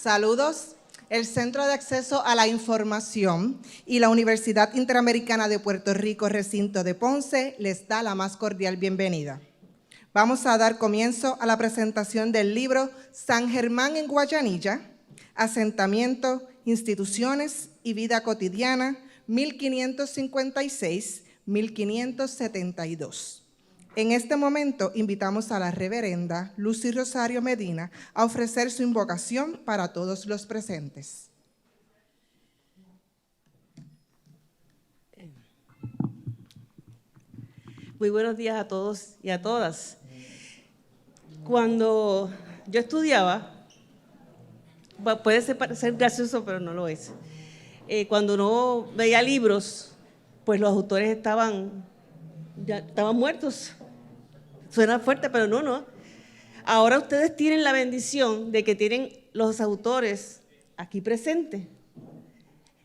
Saludos. El Centro de Acceso a la Información y la Universidad Interamericana de Puerto Rico, Recinto de Ponce, les da la más cordial bienvenida. Vamos a dar comienzo a la presentación del libro San Germán en Guayanilla, Asentamiento, Instituciones y Vida Cotidiana, 1556-1572. En este momento invitamos a la reverenda Lucy Rosario Medina a ofrecer su invocación para todos los presentes. Muy buenos días a todos y a todas. Cuando yo estudiaba, puede ser gracioso, pero no lo es. Cuando uno veía libros, pues los autores estaban muertos. Suena fuerte, pero no. Ahora ustedes tienen la bendición de que tienen los autores aquí presentes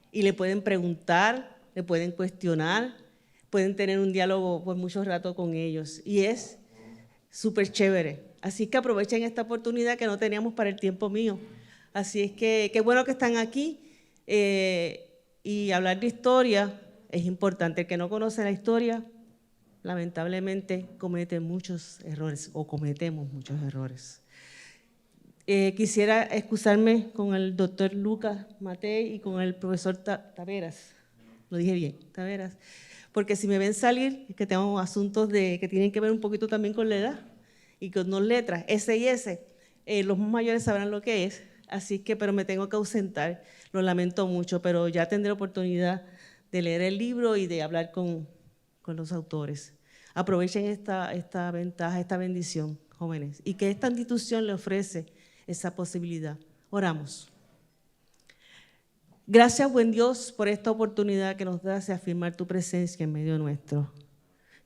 y le pueden preguntar, le pueden cuestionar, pueden tener un diálogo por mucho rato con ellos y es súper chévere. Así que aprovechen esta oportunidad que no teníamos para el tiempo mío. Así es que qué bueno que están aquí y hablar de historia es importante. El que no conoce la historia, lamentablemente comete muchos errores o cometemos muchos errores. Quisiera excusarme con el doctor Lucas Matei y con el profesor Taveras, lo dije bien, Taveras, porque si me ven salir es que tengo asuntos que tienen que ver un poquito también con la edad y con dos letras, S y S, los más mayores sabrán lo que es, así que, pero me tengo que ausentar, lo lamento mucho, pero ya tendré oportunidad de leer el libro y de hablar con los autores. Aprovechen esta ventaja, esta bendición, jóvenes, y que esta institución le ofrece esa posibilidad. Oramos. Gracias, buen Dios, por esta oportunidad que nos das de afirmar tu presencia en medio nuestro.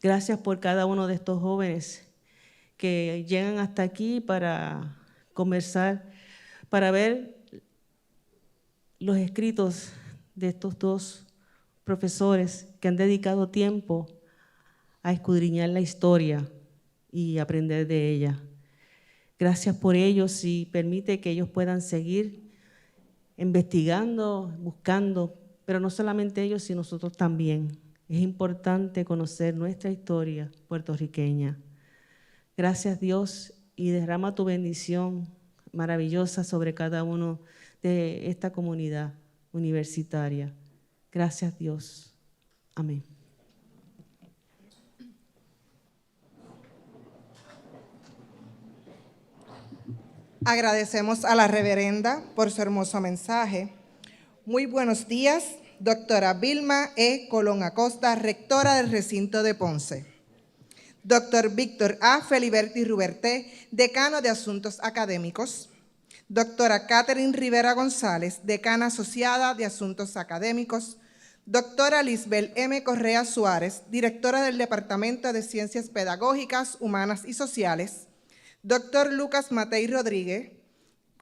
Gracias por cada uno de estos jóvenes que llegan hasta aquí para conversar, para ver los escritos de estos dos profesores que han dedicado tiempo a escudriñar la historia y aprender de ella. Gracias por ellos y permite que ellos puedan seguir investigando, buscando, pero no solamente ellos, sino nosotros también. Es importante conocer nuestra historia puertorriqueña. Gracias, Dios, y derrama tu bendición maravillosa sobre cada uno de esta comunidad universitaria. Gracias, Dios. Amén. Agradecemos a la reverenda por su hermoso mensaje. Muy buenos días, doctora Vilma E. Colón Acosta, rectora del Recinto de Ponce. Doctor Víctor A. Feliberti Ruberté, decano de Asuntos Académicos. Doctora Catherine Rivera González, decana asociada de Asuntos Académicos. Doctora Lisbel M. Correa Suárez, directora del Departamento de Ciencias Pedagógicas, Humanas y Sociales. Doctor Lucas Matei Rodríguez,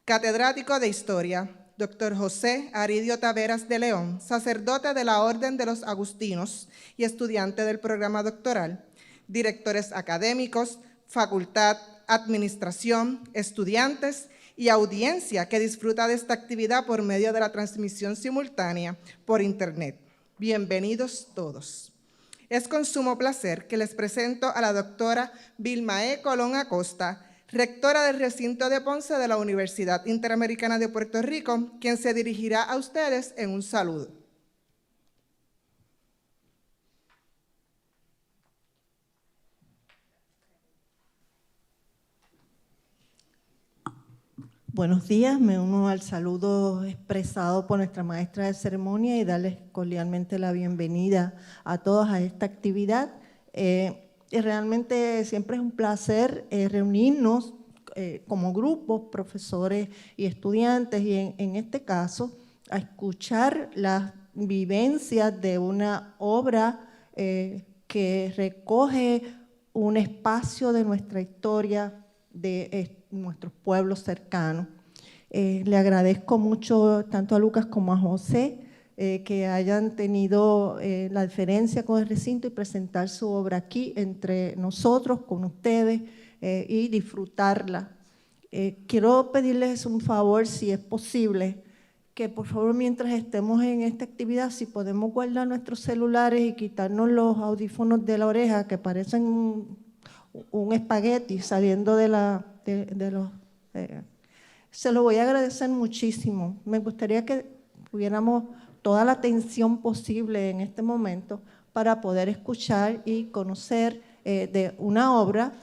catedrático de Historia. Doctor José Aridio Taveras de León, sacerdote de la Orden de los Agustinos y estudiante del programa doctoral. Directores académicos, facultad, administración, estudiantes y audiencia que disfruta de esta actividad por medio de la transmisión simultánea por Internet. Bienvenidos todos. Es con sumo placer que les presento a la doctora Vilma E. Colón Acosta, rectora del Recinto de Ponce de la Universidad Interamericana de Puerto Rico, quien se dirigirá a ustedes en un saludo. Buenos días, me uno al saludo expresado por nuestra maestra de ceremonia y darles cordialmente la bienvenida a todos a esta actividad. Y realmente siempre es un placer reunirnos como grupos, profesores y estudiantes, y en este caso a escuchar las vivencias de una obra que recoge un espacio de nuestra historia, de nuestros pueblos cercanos. Le agradezco mucho tanto a Lucas como a José que hayan tenido la deferencia con el recinto y presentar su obra aquí entre nosotros, con ustedes, y disfrutarla. quiero pedirles un favor, si es posible, que por favor mientras estemos en esta actividad, si podemos guardar nuestros celulares y quitarnos los audífonos de la oreja que parecen un espagueti saliendo de los... se lo voy a agradecer muchísimo. Me gustaría que tuviéramos toda la atención posible en este momento para poder escuchar y conocer de una obra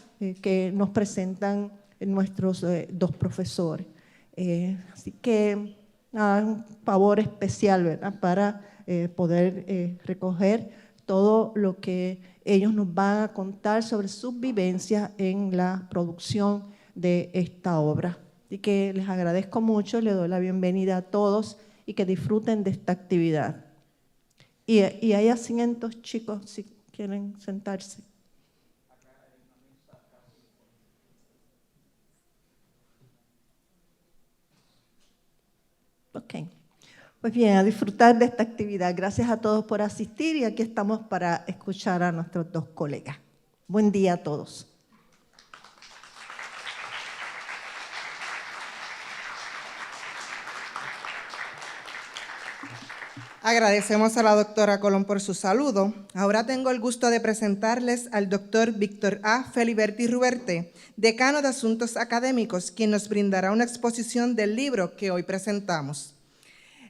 que nos presentan nuestros dos profesores. Así que un favor especial, ¿verdad?, para poder recoger todo lo que ellos nos van a contar sobre sus vivencias en la producción de esta obra. Así que les agradezco mucho, les doy la bienvenida a todos y que disfruten de esta actividad. Y hay asientos, chicos, si quieren sentarse. Ok. Pues bien, a disfrutar de esta actividad. Gracias a todos por asistir y aquí estamos para escuchar a nuestros dos colegas. Buen día a todos. Agradecemos a la doctora Colón por su saludo. Ahora tengo el gusto de presentarles al doctor Víctor A. Feliberti Ruberte, decano de Asuntos Académicos, quien nos brindará una exposición del libro que hoy presentamos.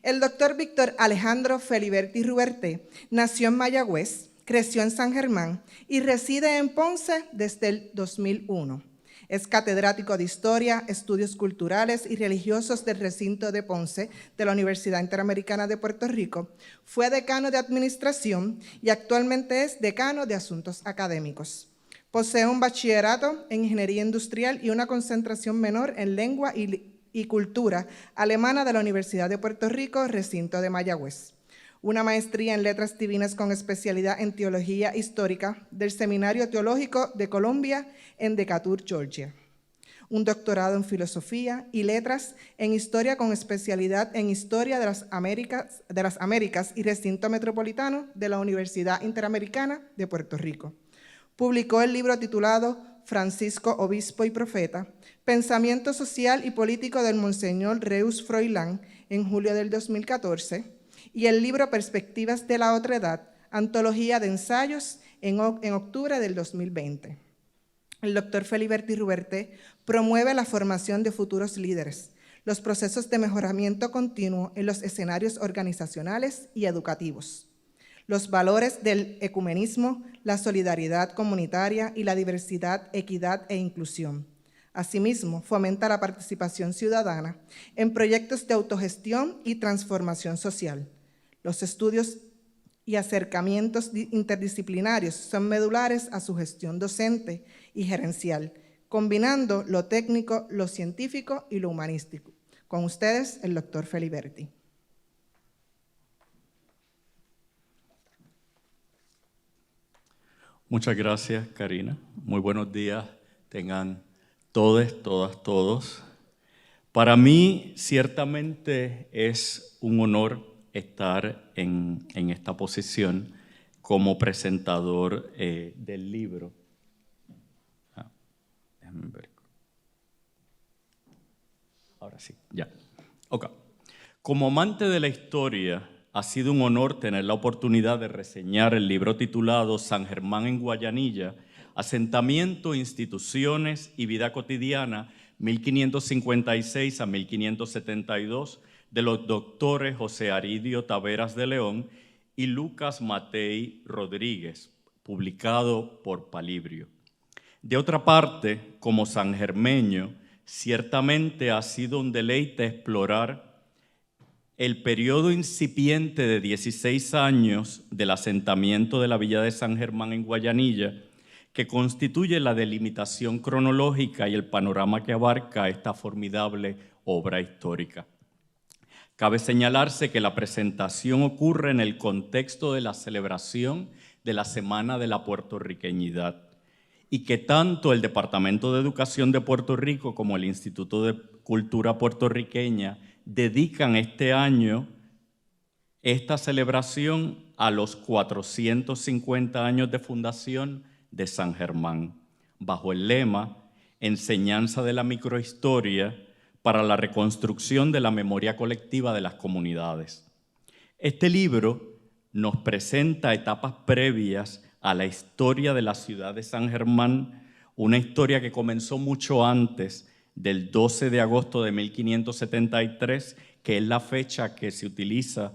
El doctor Víctor Alejandro Feliberti Ruberte nació en Mayagüez, creció en San Germán y reside en Ponce desde el 2001. Es catedrático de Historia, Estudios Culturales y Religiosos del recinto de Ponce de la Universidad Interamericana de Puerto Rico. Fue decano de Administración y actualmente es decano de Asuntos Académicos. Posee un bachillerato en Ingeniería Industrial y una concentración menor en Lengua y Cultura Alemana de la Universidad de Puerto Rico, recinto de Mayagüez. Una maestría en Letras Divinas con especialidad en Teología Histórica del Seminario Teológico de Columbia en Decatur, Georgia. Un doctorado en Filosofía y Letras en Historia con especialidad en Historia de las Américas y Recinto Metropolitano de la Universidad Interamericana de Puerto Rico. Publicó el libro titulado Francisco, Obispo y Profeta, Pensamiento Social y Político del Monseñor Reus Froilán en julio del 2014, y el libro Perspectivas de la Otredad, antología de ensayos en octubre del 2020. El doctor Feliberti Ruberte promueve la formación de futuros líderes, los procesos de mejoramiento continuo en los escenarios organizacionales y educativos, los valores del ecumenismo, la solidaridad comunitaria y la diversidad, equidad e inclusión. Asimismo, fomenta la participación ciudadana en proyectos de autogestión y transformación social. Los estudios y acercamientos interdisciplinarios son medulares a su gestión docente y gerencial, combinando lo técnico, lo científico y lo humanístico. Con ustedes, el doctor Feliberti. Muchas gracias, Karina. Muy buenos días tengan todos, todas, todos. Para mí, ciertamente es un honor estar en esta posición como presentador del libro. Déjame ver. Ahora sí, ya. Ok. Como amante de la historia, ha sido un honor tener la oportunidad de reseñar el libro titulado San Germán en Guayanilla, Asentamiento, Instituciones y Vida Cotidiana, 1556 a 1572, de los doctores José Aridio Taveras de León y Lucas Matei Rodríguez, publicado por Palibrio. De otra parte, como sangermeño, ciertamente ha sido un deleite explorar el periodo incipiente de 16 años del asentamiento de la villa de San Germán en Guayanilla, que constituye la delimitación cronológica y el panorama que abarca esta formidable obra histórica. Cabe señalarse que la presentación ocurre en el contexto de la celebración de la Semana de la Puertorriqueñidad y que tanto el Departamento de Educación de Puerto Rico como el Instituto de Cultura Puertorriqueña dedican este año esta celebración a los 450 años de fundación de San Germán, bajo el lema Enseñanza de la microhistoria para la reconstrucción de la memoria colectiva de las comunidades. Este libro nos presenta etapas previas a la historia de la ciudad de San Germán, una historia que comenzó mucho antes del 12 de agosto de 1573, que es la fecha que se utiliza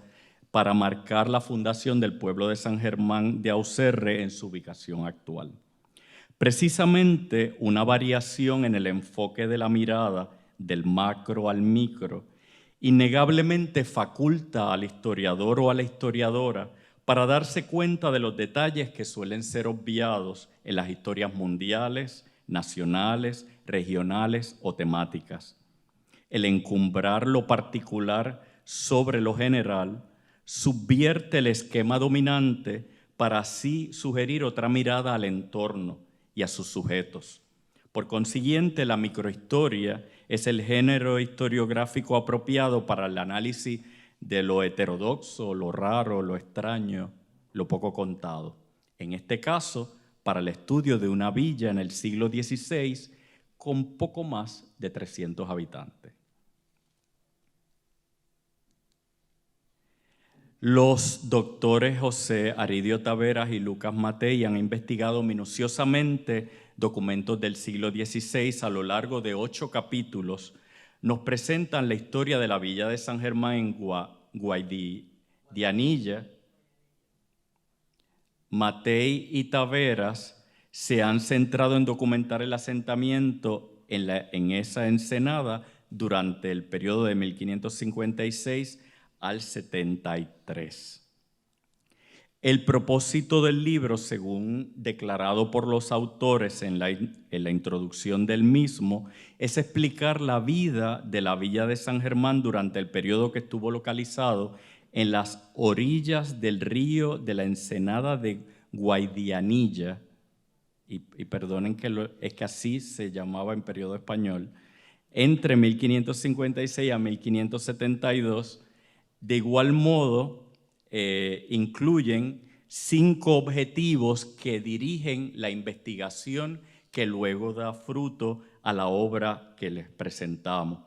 para marcar la fundación del pueblo de San Germán de Auxerre en su ubicación actual. Precisamente una variación en el enfoque de la mirada del macro al micro innegablemente faculta al historiador o a la historiadora para darse cuenta de los detalles que suelen ser obviados en las historias mundiales, nacionales, regionales o temáticas. El encumbrar lo particular sobre lo general subvierte el esquema dominante para así sugerir otra mirada al entorno y a sus sujetos. Por consiguiente, la microhistoria es el género historiográfico apropiado para el análisis de lo heterodoxo, lo raro, lo extraño, lo poco contado. En este caso, para el estudio de una villa en el siglo XVI con poco más de 300 habitantes. Los doctores José Aridio Taveras y Lucas Matei han investigado minuciosamente documentos del siglo XVI a lo largo de 8 capítulos. Nos presentan la historia de la villa de San Germán en Guadianilla. Matei y Taveras se han centrado en documentar el asentamiento en esa ensenada durante el periodo de 1556 al 73. El propósito del libro, según declarado por los autores en la introducción del mismo, es explicar la vida de la villa de San Germán durante el periodo que estuvo localizado en las orillas del río de la ensenada de Guadianilla, y perdonen que es que así se llamaba en periodo español, entre 1556 a 1572. De igual modo, incluyen 5 objetivos que dirigen la investigación que luego da fruto a la obra que les presentamos.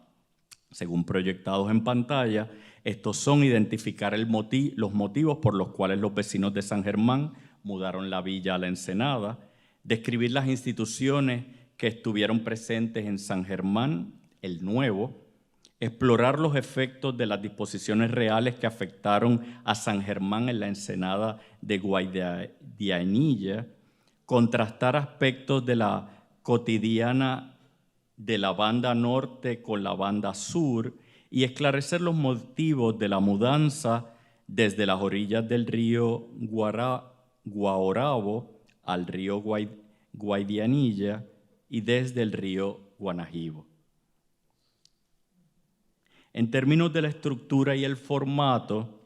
Según proyectados en pantalla, estos son identificar los motivos por los cuales los vecinos de San Germán mudaron la villa a la ensenada, describir las instituciones que estuvieron presentes en San Germán, el Nuevo, explorar los efectos de las disposiciones reales que afectaron a San Germán en la ensenada de Guadianilla, contrastar aspectos de la cotidiana de la banda norte con la banda sur y esclarecer los motivos de la mudanza desde las orillas del río Guaorabo al río Guadianilla y desde el río Guanajibo. En términos de la estructura y el formato,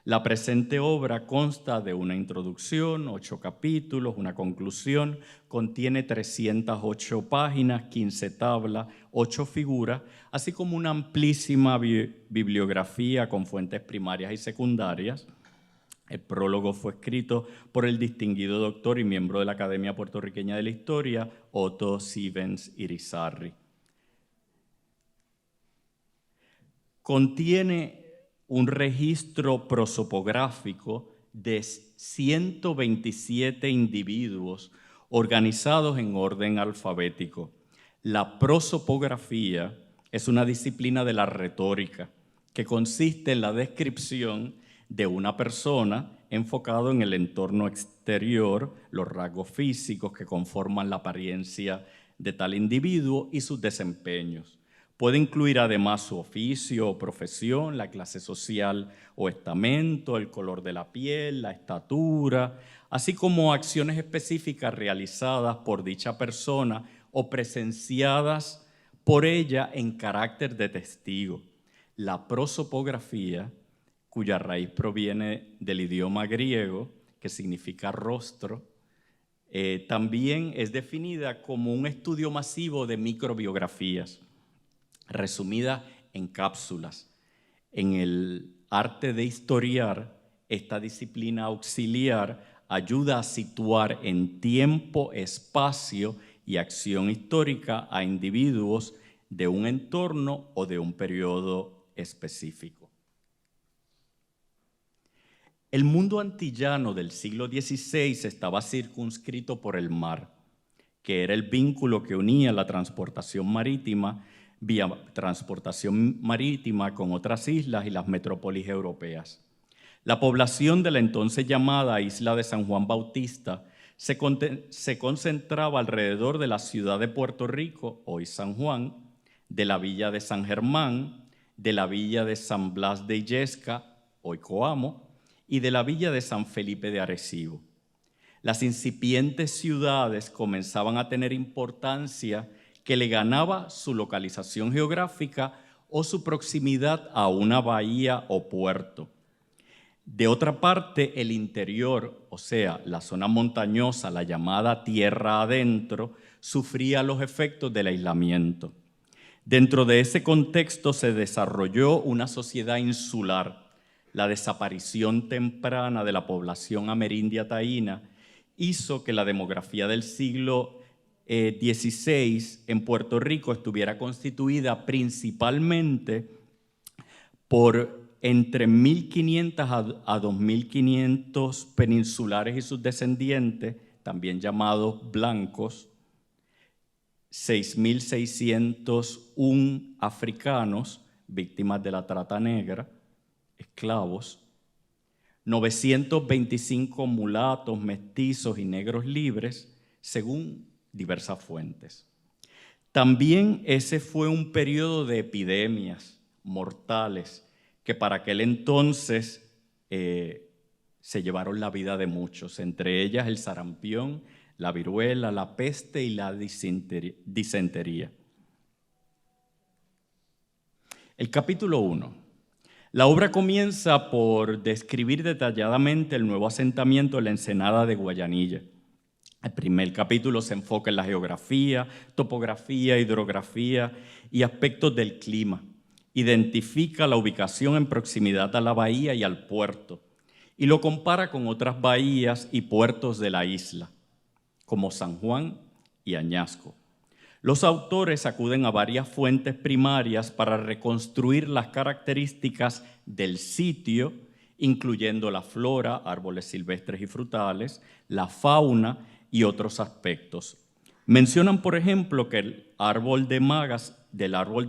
la presente obra consta de una introducción, 8 capítulos, una conclusión, contiene 308 páginas, 15 tablas, 8 figuras, así como una amplísima bibliografía con fuentes primarias y secundarias. El prólogo fue escrito por el distinguido doctor y miembro de la Academia Puertorriqueña de la Historia, Otto Sivens Irizarry. Contiene un registro prosopográfico de 127 individuos organizados en orden alfabético. La prosopografía es una disciplina de la retórica que consiste en la descripción de una persona enfocado en el entorno exterior, los rasgos físicos que conforman la apariencia de tal individuo y sus desempeños. Puede incluir además su oficio o profesión, la clase social o estamento, el color de la piel, la estatura, así como acciones específicas realizadas por dicha persona o presenciadas por ella en carácter de testigo. La prosopografía, cuya raíz proviene del idioma griego, que significa rostro, también es definida como un estudio masivo de microbiografías, resumida en cápsulas. En el arte de historiar, esta disciplina auxiliar ayuda a situar en tiempo, espacio y acción histórica a individuos de un entorno o de un periodo específico. El mundo antillano del siglo XVI estaba circunscrito por el mar, que era el vínculo que unía la transportación marítima con otras islas y las metrópolis europeas. La población de la entonces llamada isla de San Juan Bautista se concentraba alrededor de la ciudad de Puerto Rico, hoy San Juan, de la villa de San Germán, de la villa de San Blas de Illesca, hoy Coamo, y de la villa de San Felipe de Arecibo. Las incipientes ciudades comenzaban a tener importancia que le ganaba su localización geográfica o su proximidad a una bahía o puerto. De otra parte, el interior, o sea, la zona montañosa, la llamada tierra adentro, sufría los efectos del aislamiento. Dentro de ese contexto se desarrolló una sociedad insular. La desaparición temprana de la población amerindia taína hizo que la demografía del siglo XVI en Puerto Rico estuviera constituida principalmente por entre 1.500 a 2.500 peninsulares y sus descendientes, también llamados blancos, 6.601 africanos, víctimas de la trata negra, esclavos, 925 mulatos, mestizos y negros libres, según diversas fuentes. También ese fue un periodo de epidemias mortales que para aquel entonces se llevaron la vida de muchos, entre ellas el sarampión, la viruela, la peste y la disentería. El capítulo 1. La obra comienza por describir detalladamente el nuevo asentamiento en la ensenada de Guayanilla. El primer capítulo se enfoca en la geografía, topografía, hidrografía y aspectos del clima. Identifica la ubicación en proximidad a la bahía y al puerto y lo compara con otras bahías y puertos de la isla, como San Juan y Añasco. Los autores acuden a varias fuentes primarias para reconstruir las características del sitio, incluyendo la flora, árboles silvestres y frutales, la fauna y otros aspectos. Mencionan, por ejemplo, que del árbol de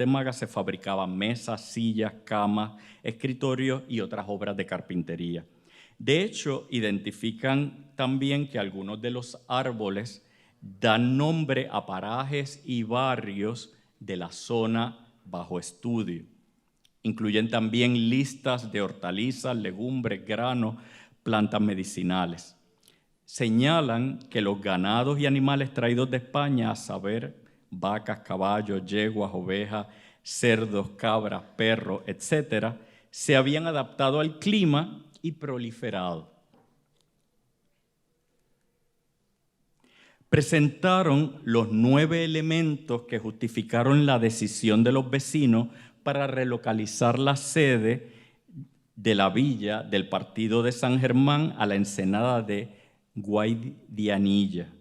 magas se fabricaban mesas, sillas, camas, escritorios y otras obras de carpintería. De hecho, identifican también que algunos de los árboles dan nombre a parajes y barrios de la zona bajo estudio. Incluyen también listas de hortalizas, legumbres, granos, plantas medicinales. Señalan que los ganados y animales traídos de España, a saber, vacas, caballos, yeguas, ovejas, cerdos, cabras, perros, etc., se habían adaptado al clima y proliferado. Presentaron los 9 elementos que justificaron la decisión de los vecinos para relocalizar la sede de la villa del partido de San Germán a la ensenada de Guayanilla.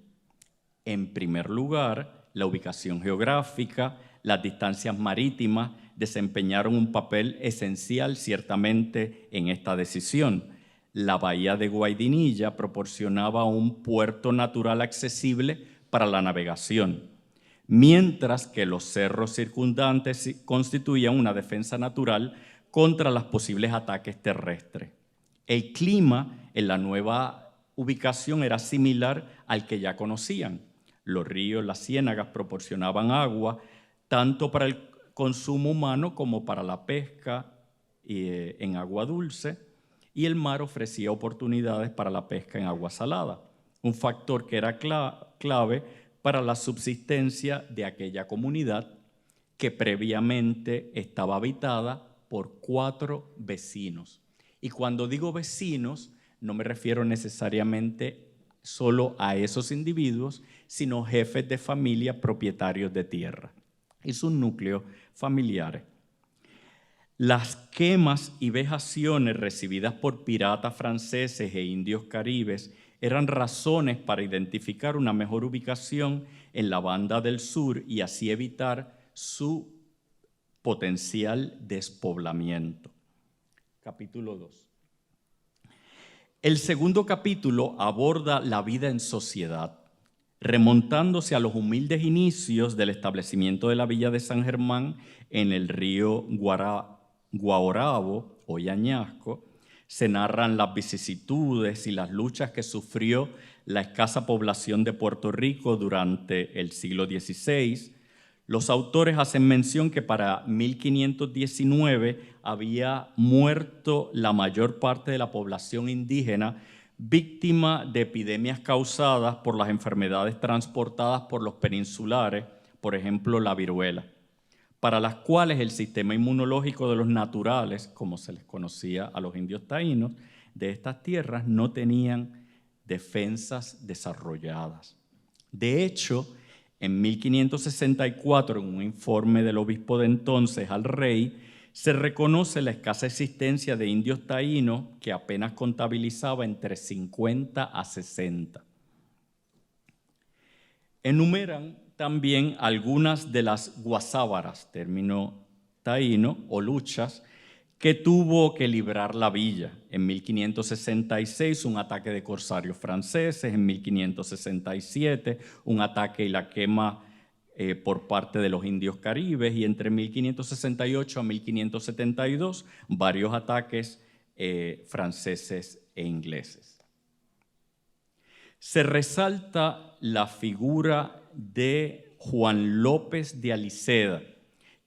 En primer lugar, la ubicación geográfica, las distancias marítimas desempeñaron un papel esencial ciertamente en esta decisión. La bahía de Guayanilla proporcionaba un puerto natural accesible para la navegación, mientras que los cerros circundantes constituían una defensa natural contra los posibles ataques terrestres. El clima en la nueva ubicación era similar al que ya conocían. Los ríos, las ciénagas proporcionaban agua tanto para el consumo humano como para la pesca en agua dulce, y el mar ofrecía oportunidades para la pesca en agua salada, un factor que era clave para la subsistencia de aquella comunidad que previamente estaba habitada por 4 vecinos. Y cuando digo vecinos, no me refiero necesariamente solo a esos individuos, sino jefes de familia propietarios de tierra y sus núcleos familiares. Las quemas y vejaciones recibidas por piratas franceses e indios caribes eran razones para identificar una mejor ubicación en la banda del sur y así evitar su potencial despoblamiento. Capítulo 2. El segundo capítulo aborda la vida en sociedad, remontándose a los humildes inicios del establecimiento de la villa de San Germán en el río Guaorabo, hoy Añasco. Se narran las vicisitudes y las luchas que sufrió la escasa población de Puerto Rico durante el siglo XVI. Los autores hacen mención que para 1519 había muerto la mayor parte de la población indígena víctima de epidemias causadas por las enfermedades transportadas por los peninsulares, por ejemplo la viruela, para las cuales el sistema inmunológico de los naturales, como se les conocía a los indios taínos, de estas tierras no tenían defensas desarrolladas. De hecho, en 1564, en un informe del obispo de entonces al rey, se reconoce la escasa existencia de indios taínos que apenas contabilizaba entre 50 a 60. Enumeran también algunas de las guasábaras, término taíno, o luchas, que tuvo que librar la villa. En 1566, un ataque de corsarios franceses, en 1567, un ataque y la quema por parte de los indios caribes, y entre 1568 a 1572, varios ataques franceses e ingleses. Se resalta la figura de Juan López de Aliceda,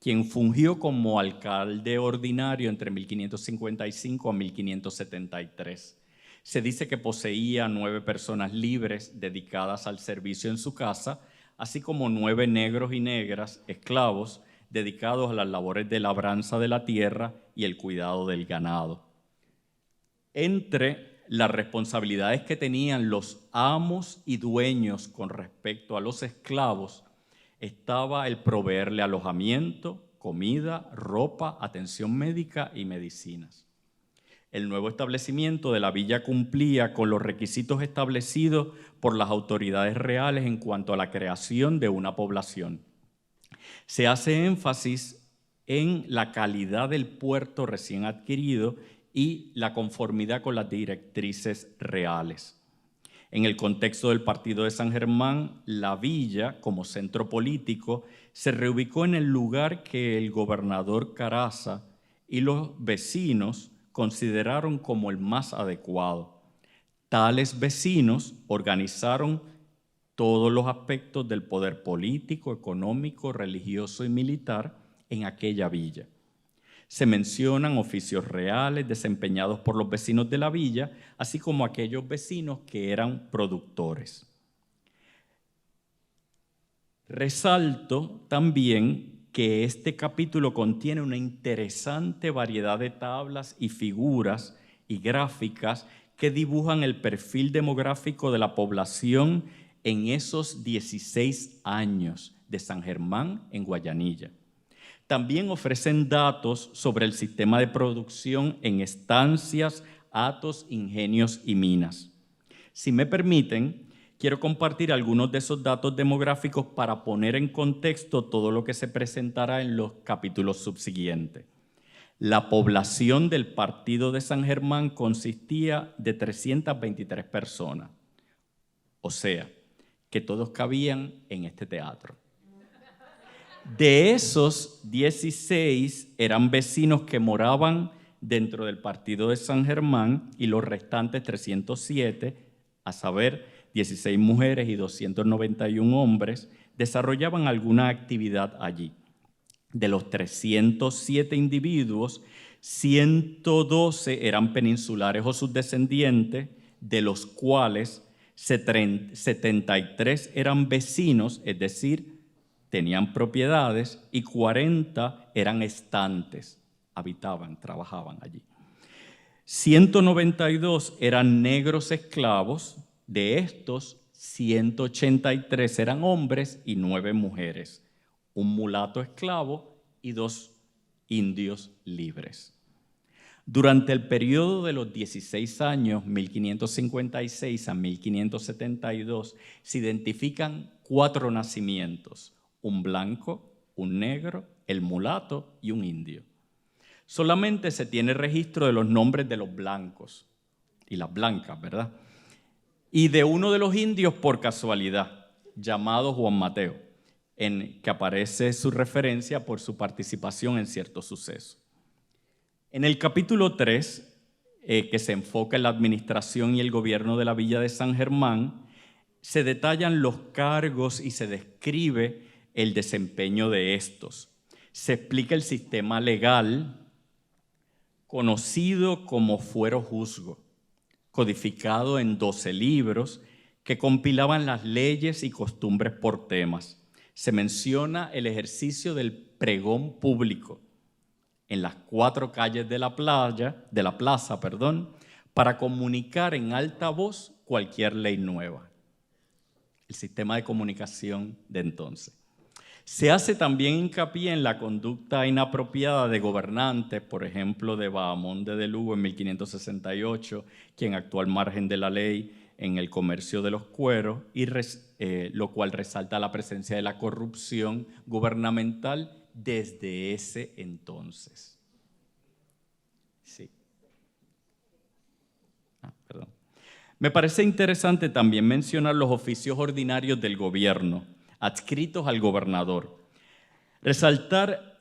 quien fungió como alcalde ordinario entre 1555 a 1573. Se dice que poseía 9 personas libres dedicadas al servicio en su casa, así como 9 negros y negras, esclavos, dedicados a las labores de labranza de la tierra y el cuidado del ganado. Entre las responsabilidades que tenían los amos y dueños con respecto a los esclavos estaba el proveerle alojamiento, comida, ropa, atención médica y medicinas. El nuevo establecimiento de la villa cumplía con los requisitos establecidos por las autoridades reales en cuanto a la creación de una población. Se hace énfasis en la calidad del puerto recién adquirido y la conformidad con las directrices reales. En el contexto del partido de San Germán, la villa, como centro político, se reubicó en el lugar que el gobernador Caraza y los vecinos consideraron como el más adecuado. Tales vecinos organizaron todos los aspectos del poder político, económico, religioso y militar en aquella villa. Se mencionan oficios reales desempeñados por los vecinos de la villa, así como aquellos vecinos que eran productores. Resalto también que este capítulo contiene una interesante variedad de tablas y figuras y gráficas que dibujan el perfil demográfico de la población en esos 16 años de San Germán en Guayanilla. También ofrecen datos sobre el sistema de producción en estancias, hatos, ingenios y minas. Si me permiten, quiero compartir algunos de esos datos demográficos para poner en contexto todo lo que se presentará en los capítulos subsiguientes. La población del partido de San Germán consistía de 323 personas, o sea, que todos cabían en este teatro. De esos, 16 eran vecinos que moraban dentro del partido de San Germán y los restantes 307, a saber, 16 mujeres y 291 hombres, desarrollaban alguna actividad allí. De los 307 individuos, 112 eran peninsulares o sus descendientes, de los cuales 73 eran vecinos, es decir, tenían propiedades, y 40 eran estantes, habitaban, trabajaban allí. 192 eran negros esclavos. De estos, 183 eran hombres y 9 mujeres, un mulato esclavo y 2 indios libres. Durante el periodo de los 16 años, 1556 a 1572, se identifican 4 nacimientos: un blanco, un negro, el mulato y un indio. Solamente se tiene registro de los nombres de los blancos y las blancas, ¿verdad? Y de uno de los indios por casualidad, llamado Juan Mateo, en que aparece su referencia por su participación en ciertos sucesos. En el capítulo 3, que se enfoca en la administración y el gobierno de la villa de San Germán, se detallan los cargos y se describe el desempeño de estos. Se explica el sistema legal conocido como fuero juzgo, codificado en 12 libros que compilaban las leyes y costumbres por temas. Se menciona el ejercicio del pregón público en las 4 calles de la plaza, para comunicar en alta voz cualquier ley nueva. El sistema de comunicación de entonces. Se hace también hincapié en la conducta inapropiada de gobernantes, por ejemplo, de Bahamonde de Lugo en 1568, quien actuó al margen de la ley en el comercio de los cueros, y lo cual resalta la presencia de la corrupción gubernamental desde ese entonces. Sí. Perdón. Me parece interesante también mencionar los oficios ordinarios del gobierno, adscritos al gobernador. Resaltar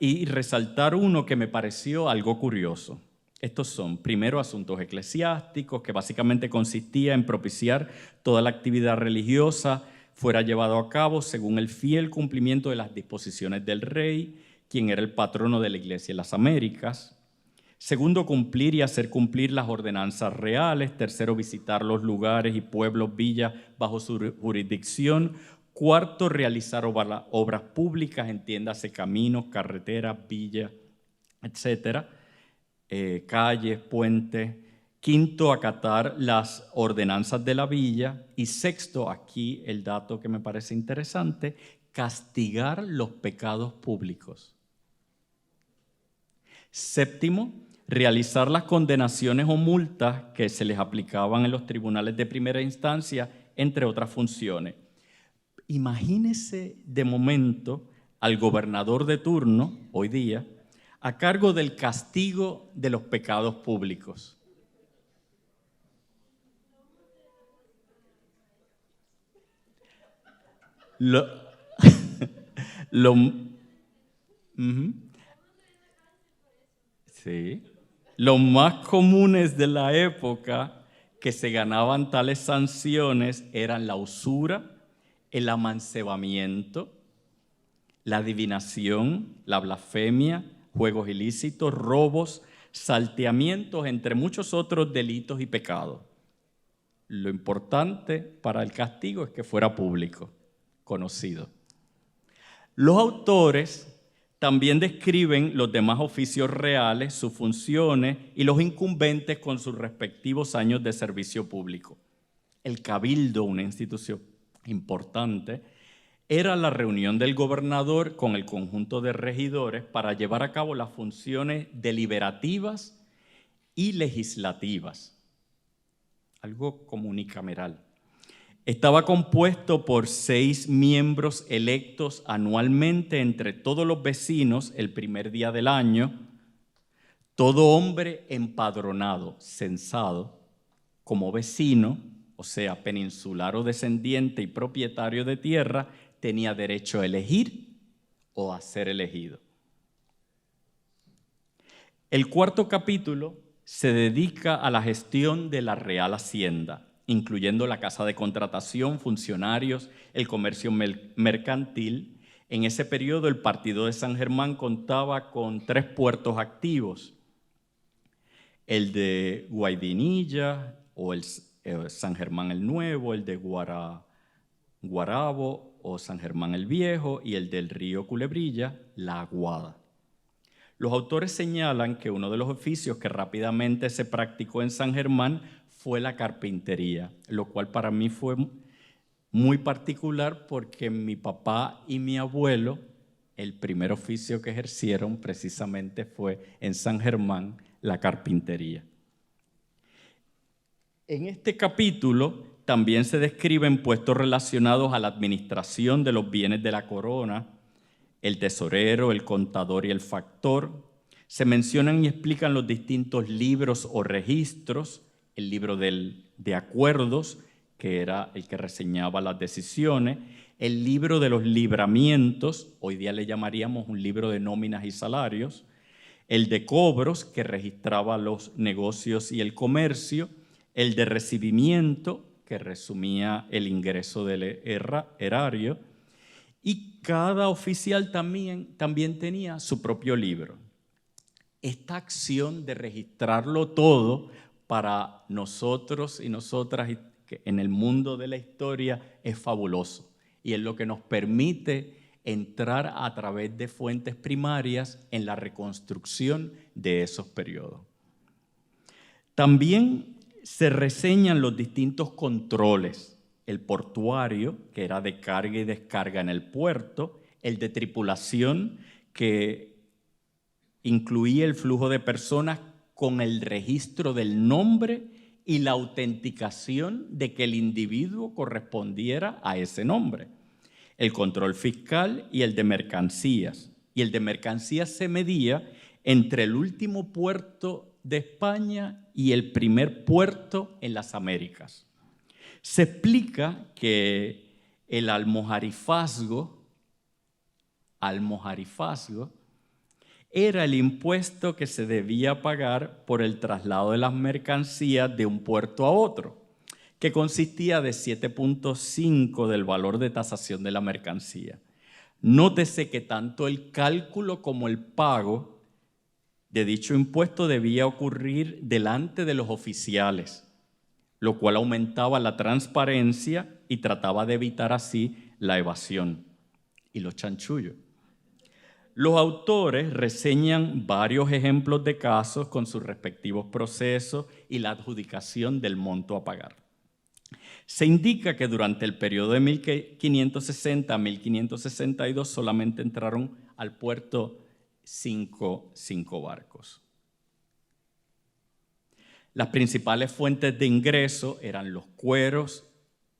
uno que me pareció algo curioso. Estos son, primero, asuntos eclesiásticos, que básicamente consistía en propiciar toda la actividad religiosa fuera llevado a cabo según el fiel cumplimiento de las disposiciones del rey, quien era el patrono de la Iglesia en las Américas. Segundo, cumplir y hacer cumplir las ordenanzas reales. Tercero, visitar los lugares y pueblos, villas bajo su jurisdicción. Cuarto, realizar obras públicas, entiéndase caminos, carreteras, villas, etcétera, calles, puentes. Quinto, acatar las ordenanzas de la villa. Y sexto, aquí el dato que me parece interesante, castigar los pecados públicos. Séptimo, realizar las condenaciones o multas que se les aplicaban en los tribunales de primera instancia, entre otras funciones. Imagínese de momento al gobernador de turno, hoy día, a cargo del castigo de los pecados públicos. Sí. Los más comunes de la época que se ganaban tales sanciones eran la usura, el amancebamiento, la adivinación, la blasfemia, juegos ilícitos, robos, salteamientos, entre muchos otros delitos y pecados. Lo importante para el castigo es que fuera público, conocido. Los autores también describen los demás oficios reales, sus funciones y los incumbentes con sus respectivos años de servicio público. El cabildo, una institución importante, era la reunión del gobernador con el conjunto de regidores para llevar a cabo las funciones deliberativas y legislativas, algo como unicameral. Estaba compuesto por 6 miembros electos anualmente entre todos los vecinos el primer día del año, todo hombre empadronado, censado, como vecino, o sea, peninsular o descendiente y propietario de tierra, tenía derecho a elegir o a ser elegido. El 4º capítulo se dedica a la gestión de la Real Hacienda, incluyendo la casa de contratación, funcionarios, el comercio mercantil. En ese periodo el partido de San Germán contaba con 3 puertos activos: el de Guaidinilla o el San Germán el Nuevo, el de Guarabo o San Germán el Viejo y el del río Culebrilla, La Aguada. Los autores señalan que uno de los oficios que rápidamente se practicó en San Germán fue la carpintería, lo cual para mí fue muy particular porque mi papá y mi abuelo el primer oficio que ejercieron precisamente fue en San Germán, la carpintería. En este capítulo también se describen puestos relacionados a la administración de los bienes de la corona, el tesorero, el contador y el factor. Se mencionan y explican los distintos libros o registros, el libro de acuerdos, que era el que reseñaba las decisiones, el libro de los libramientos, hoy día le llamaríamos un libro de nóminas y salarios, el de cobros, que registraba los negocios y el comercio, el de recibimiento, que resumía el ingreso del erario, y cada oficial también tenía su propio libro. Esta acción de registrarlo todo para nosotros y nosotras en el mundo de la historia es fabuloso y es lo que nos permite entrar a través de fuentes primarias en la reconstrucción de esos periodos. También se reseñan los distintos controles, el portuario, que era de carga y descarga en el puerto, el de tripulación, que incluía el flujo de personas con el registro del nombre y la autenticación de que el individuo correspondiera a ese nombre, el control fiscal y el de mercancías. Y el de mercancías se medía entre el último puerto de España y el primer puerto en las Américas. Se explica que el almojarifazgo era el impuesto que se debía pagar por el traslado de las mercancías de un puerto a otro, que consistía de 7.5 del valor de tasación de la mercancía. Nótese que tanto el cálculo como el pago de dicho impuesto debía ocurrir delante de los oficiales, lo cual aumentaba la transparencia y trataba de evitar así la evasión y los chanchullos. Los autores reseñan varios ejemplos de casos con sus respectivos procesos y la adjudicación del monto a pagar. Se indica que durante el periodo de 1560 a 1562 solamente entraron al puerto cinco barcos. Las principales fuentes de ingreso eran los cueros,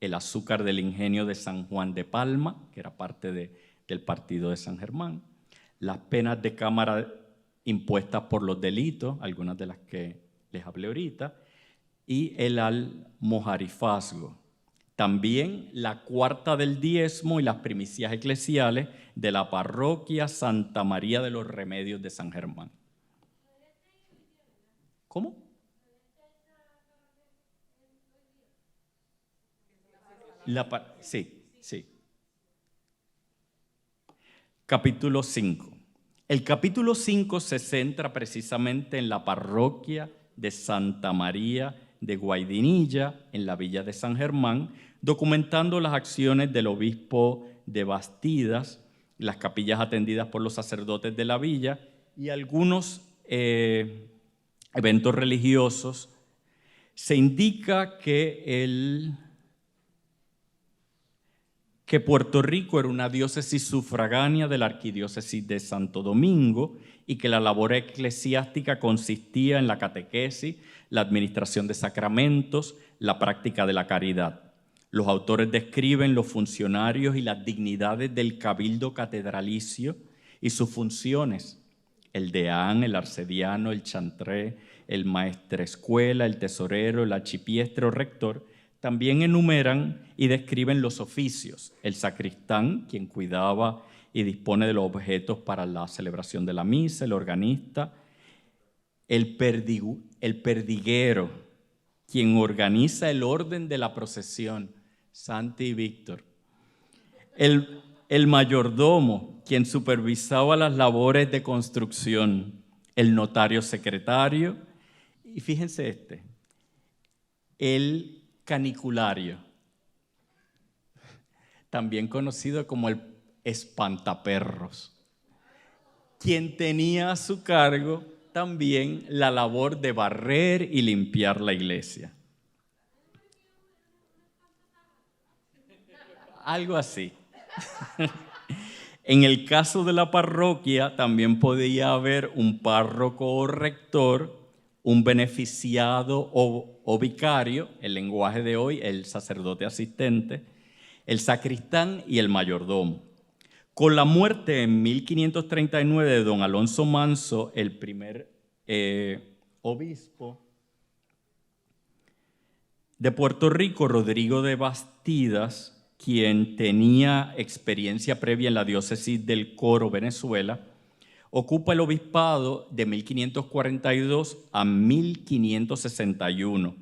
el azúcar del ingenio de San Juan de Palma, que era parte del partido de San Germán, las penas de cámara impuestas por los delitos, algunas de las que les hablé ahorita, y el almojarifazgo. También la cuarta del diezmo y las primicias eclesiales de la parroquia Santa María de los Remedios de San Germán. ¿Cómo? Sí. Capítulo 5. El capítulo 5 se centra precisamente en la parroquia de Santa María de Guaidinilla, en la villa de San Germán, documentando las acciones del obispo de Bastidas, las capillas atendidas por los sacerdotes de la villa y algunos eventos religiosos. Se indica que Puerto Rico era una diócesis sufragánea de la arquidiócesis de Santo Domingo y que la labor eclesiástica consistía en la catequesis, la administración de sacramentos, la práctica de la caridad. Los autores describen los funcionarios y las dignidades del cabildo catedralicio y sus funciones: el deán, el arcediano, el chantré, el maestrescuela, el tesorero, el archipiestre o rector. También enumeran y describen los oficios: el sacristán, quien cuidaba y dispone de los objetos para la celebración de la misa; el organista; el perdiguero, quien organiza el orden de la procesión, Santi y Víctor; el mayordomo, quien supervisaba las labores de construcción; el notario secretario, y fíjense el caniculario, también conocido como el espantaperros, quien tenía a su cargo también la labor de barrer y limpiar la iglesia. Algo así. En el caso de la parroquia, también podía haber un párroco o rector, un beneficiado o vicario, el lenguaje de hoy, el sacerdote asistente, el sacristán y el mayordomo. Con la muerte en 1539 de don Alonso Manso, el primer obispo de Puerto Rico, Rodrigo de Bastidas, quien tenía experiencia previa en la diócesis del Coro, Venezuela, ocupa el obispado de 1542 a 1561.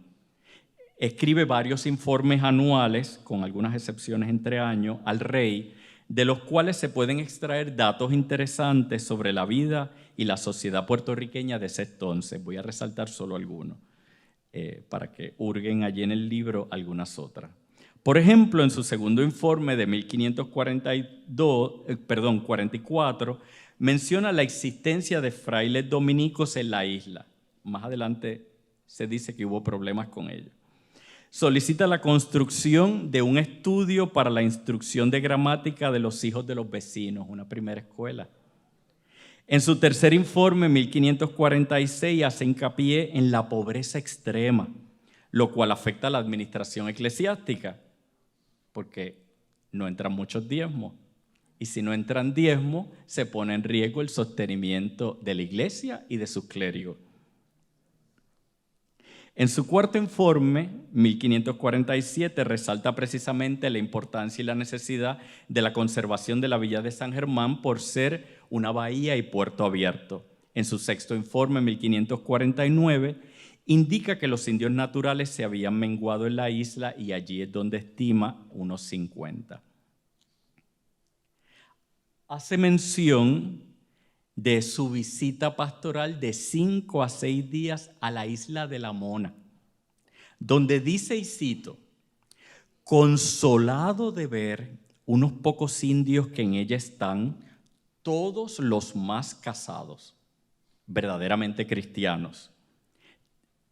Escribe varios informes anuales, con algunas excepciones entre años, al rey, de los cuales se pueden extraer datos interesantes sobre la vida y la sociedad puertorriqueña de ese entonces. Voy a resaltar solo algunos, para que hurguen allí en el libro algunas otras. Por ejemplo, en su segundo informe de 1544, menciona la existencia de frailes dominicos en la isla. Más adelante se dice que hubo problemas con ellos. Solicita la construcción de un estudio para la instrucción de gramática de los hijos de los vecinos, una primera escuela. En su tercer informe, 1546, hace hincapié en la pobreza extrema, lo cual afecta a la administración eclesiástica, porque no entran muchos diezmos. Y si no entran diezmos, se pone en riesgo el sostenimiento de la iglesia y de sus clérigos. En su cuarto informe, 1547, resalta precisamente la importancia y la necesidad de la conservación de la villa de San Germán por ser una bahía y puerto abierto. En su sexto informe, 1549, indica que los indios naturales se habían menguado en la isla y allí es donde estima unos 50. Hace mención de su visita pastoral de 5 a 6 días a la isla de La Mona, donde dice, y cito, consolado de ver unos pocos indios que en ella están, todos los más casados, verdaderamente cristianos,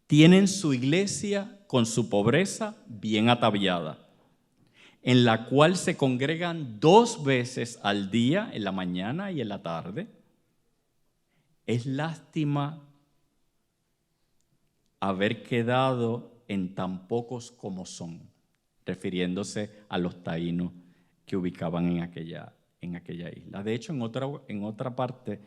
tienen su iglesia con su pobreza bien ataviada, en la cual se congregan 2 veces al día, en la mañana y en la tarde. Es lástima haber quedado en tan pocos como son, refiriéndose a los taínos que ubicaban en aquella isla. De hecho, en otra parte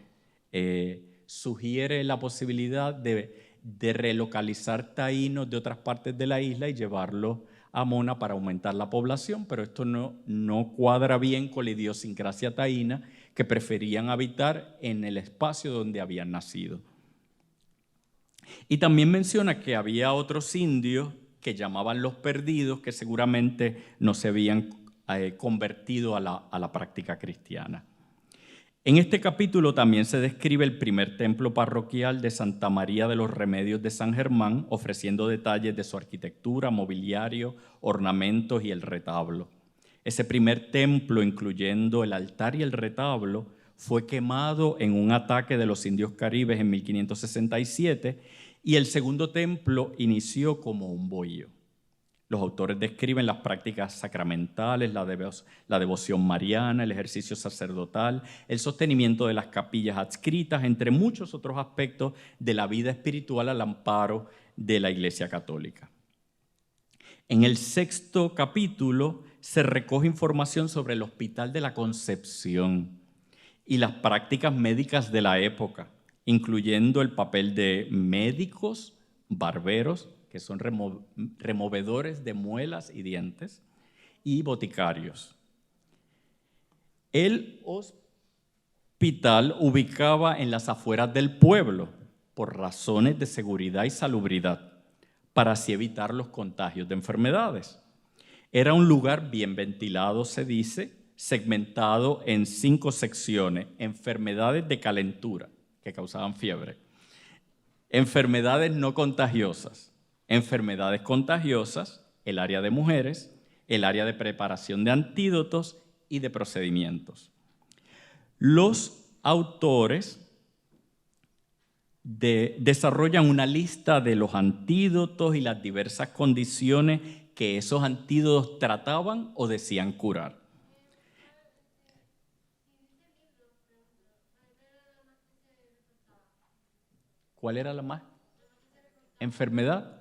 sugiere la posibilidad de relocalizar taínos de otras partes de la isla y llevarlos a Mona para aumentar la población, pero esto no cuadra bien con la idiosincrasia taína, que preferían habitar en el espacio donde habían nacido. Y también menciona que había otros indios que llamaban los perdidos, que seguramente no se habían convertido a la práctica cristiana. En este capítulo también se describe el primer templo parroquial de Santa María de los Remedios de San Germán, ofreciendo detalles de su arquitectura, mobiliario, ornamentos y el retablo. Ese primer templo, incluyendo el altar y el retablo, fue quemado en un ataque de los indios caribes en 1567 y el segundo templo inició como un bohío. Los autores describen las prácticas sacramentales, la devoción mariana, el ejercicio sacerdotal, el sostenimiento de las capillas adscritas, entre muchos otros aspectos de la vida espiritual al amparo de la Iglesia Católica. En el sexto capítulo se recoge información sobre el Hospital de la Concepción y las prácticas médicas de la época, incluyendo el papel de médicos, barberos, que son removedores de muelas y dientes, y boticarios. El hospital ubicaba en las afueras del pueblo por razones de seguridad y salubridad, para así evitar los contagios de enfermedades. Era un lugar bien ventilado, se dice, segmentado en 5 secciones: enfermedades de calentura, que causaban fiebre, enfermedades no contagiosas, enfermedades contagiosas, el área de mujeres, el área de preparación de antídotos y de procedimientos. Los autores desarrollan una lista de los antídotos y las diversas condiciones que esos antídotos trataban o decían curar. ¿Cuál era la más? Enfermedad.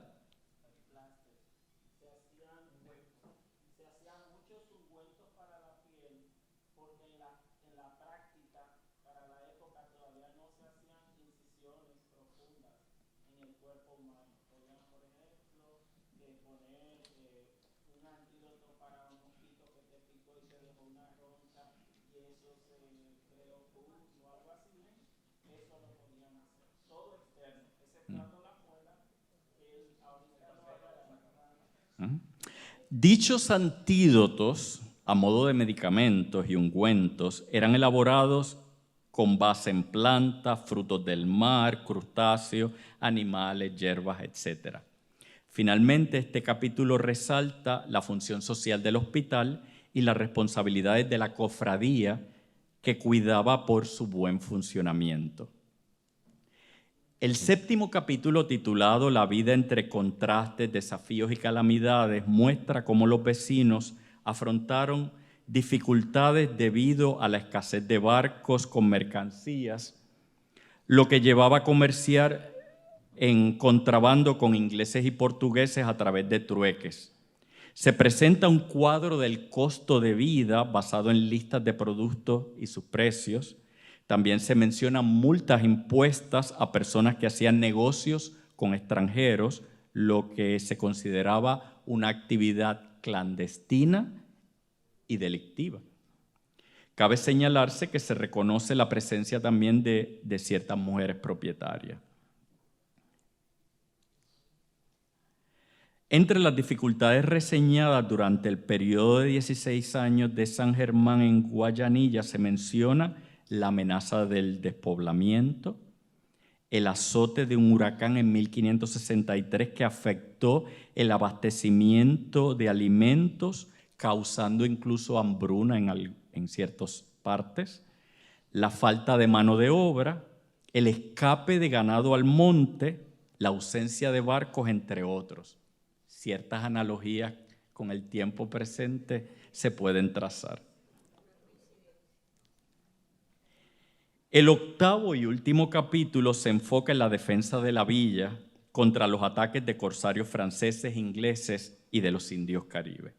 Dichos antídotos, a modo de medicamentos y ungüentos, eran elaborados con base en plantas, frutos del mar, crustáceos, animales, hierbas, etc. Finalmente, este capítulo resalta la función social del hospital y las responsabilidades de la cofradía que cuidaba por su buen funcionamiento. El séptimo capítulo, titulado La vida entre contrastes, desafíos y calamidades, muestra cómo los vecinos afrontaron dificultades debido a la escasez de barcos con mercancías, lo que llevaba a comerciar en contrabando con ingleses y portugueses a través de trueques. Se presenta un cuadro del costo de vida basado en listas de productos y sus precios. También se mencionan multas impuestas a personas que hacían negocios con extranjeros, lo que se consideraba una actividad clandestina y delictiva. Cabe señalarse que se reconoce la presencia también de ciertas mujeres propietarias. Entre las dificultades reseñadas durante el periodo de 16 años de San Germán en Guayanilla se menciona la amenaza del despoblamiento, el azote de un huracán en 1563 que afectó el abastecimiento de alimentos, causando incluso hambruna en ciertas partes, la falta de mano de obra, el escape de ganado al monte, la ausencia de barcos, entre otros. Ciertas analogías con el tiempo presente se pueden trazar. El octavo y último capítulo se enfoca en la defensa de la villa contra los ataques de corsarios franceses, ingleses y de los indios caribes.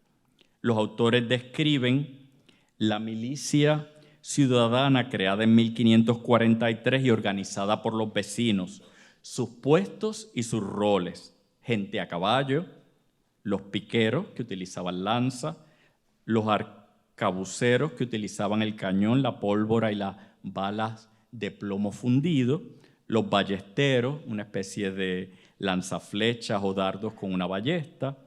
Los autores describen la milicia ciudadana creada en 1543 y organizada por los vecinos, sus puestos y sus roles: gente a caballo, los piqueros que utilizaban lanza, los arcabuceros que utilizaban el cañón, la pólvora y las balas de plomo fundido, los ballesteros, una especie de lanzaflechas o dardos con una ballesta,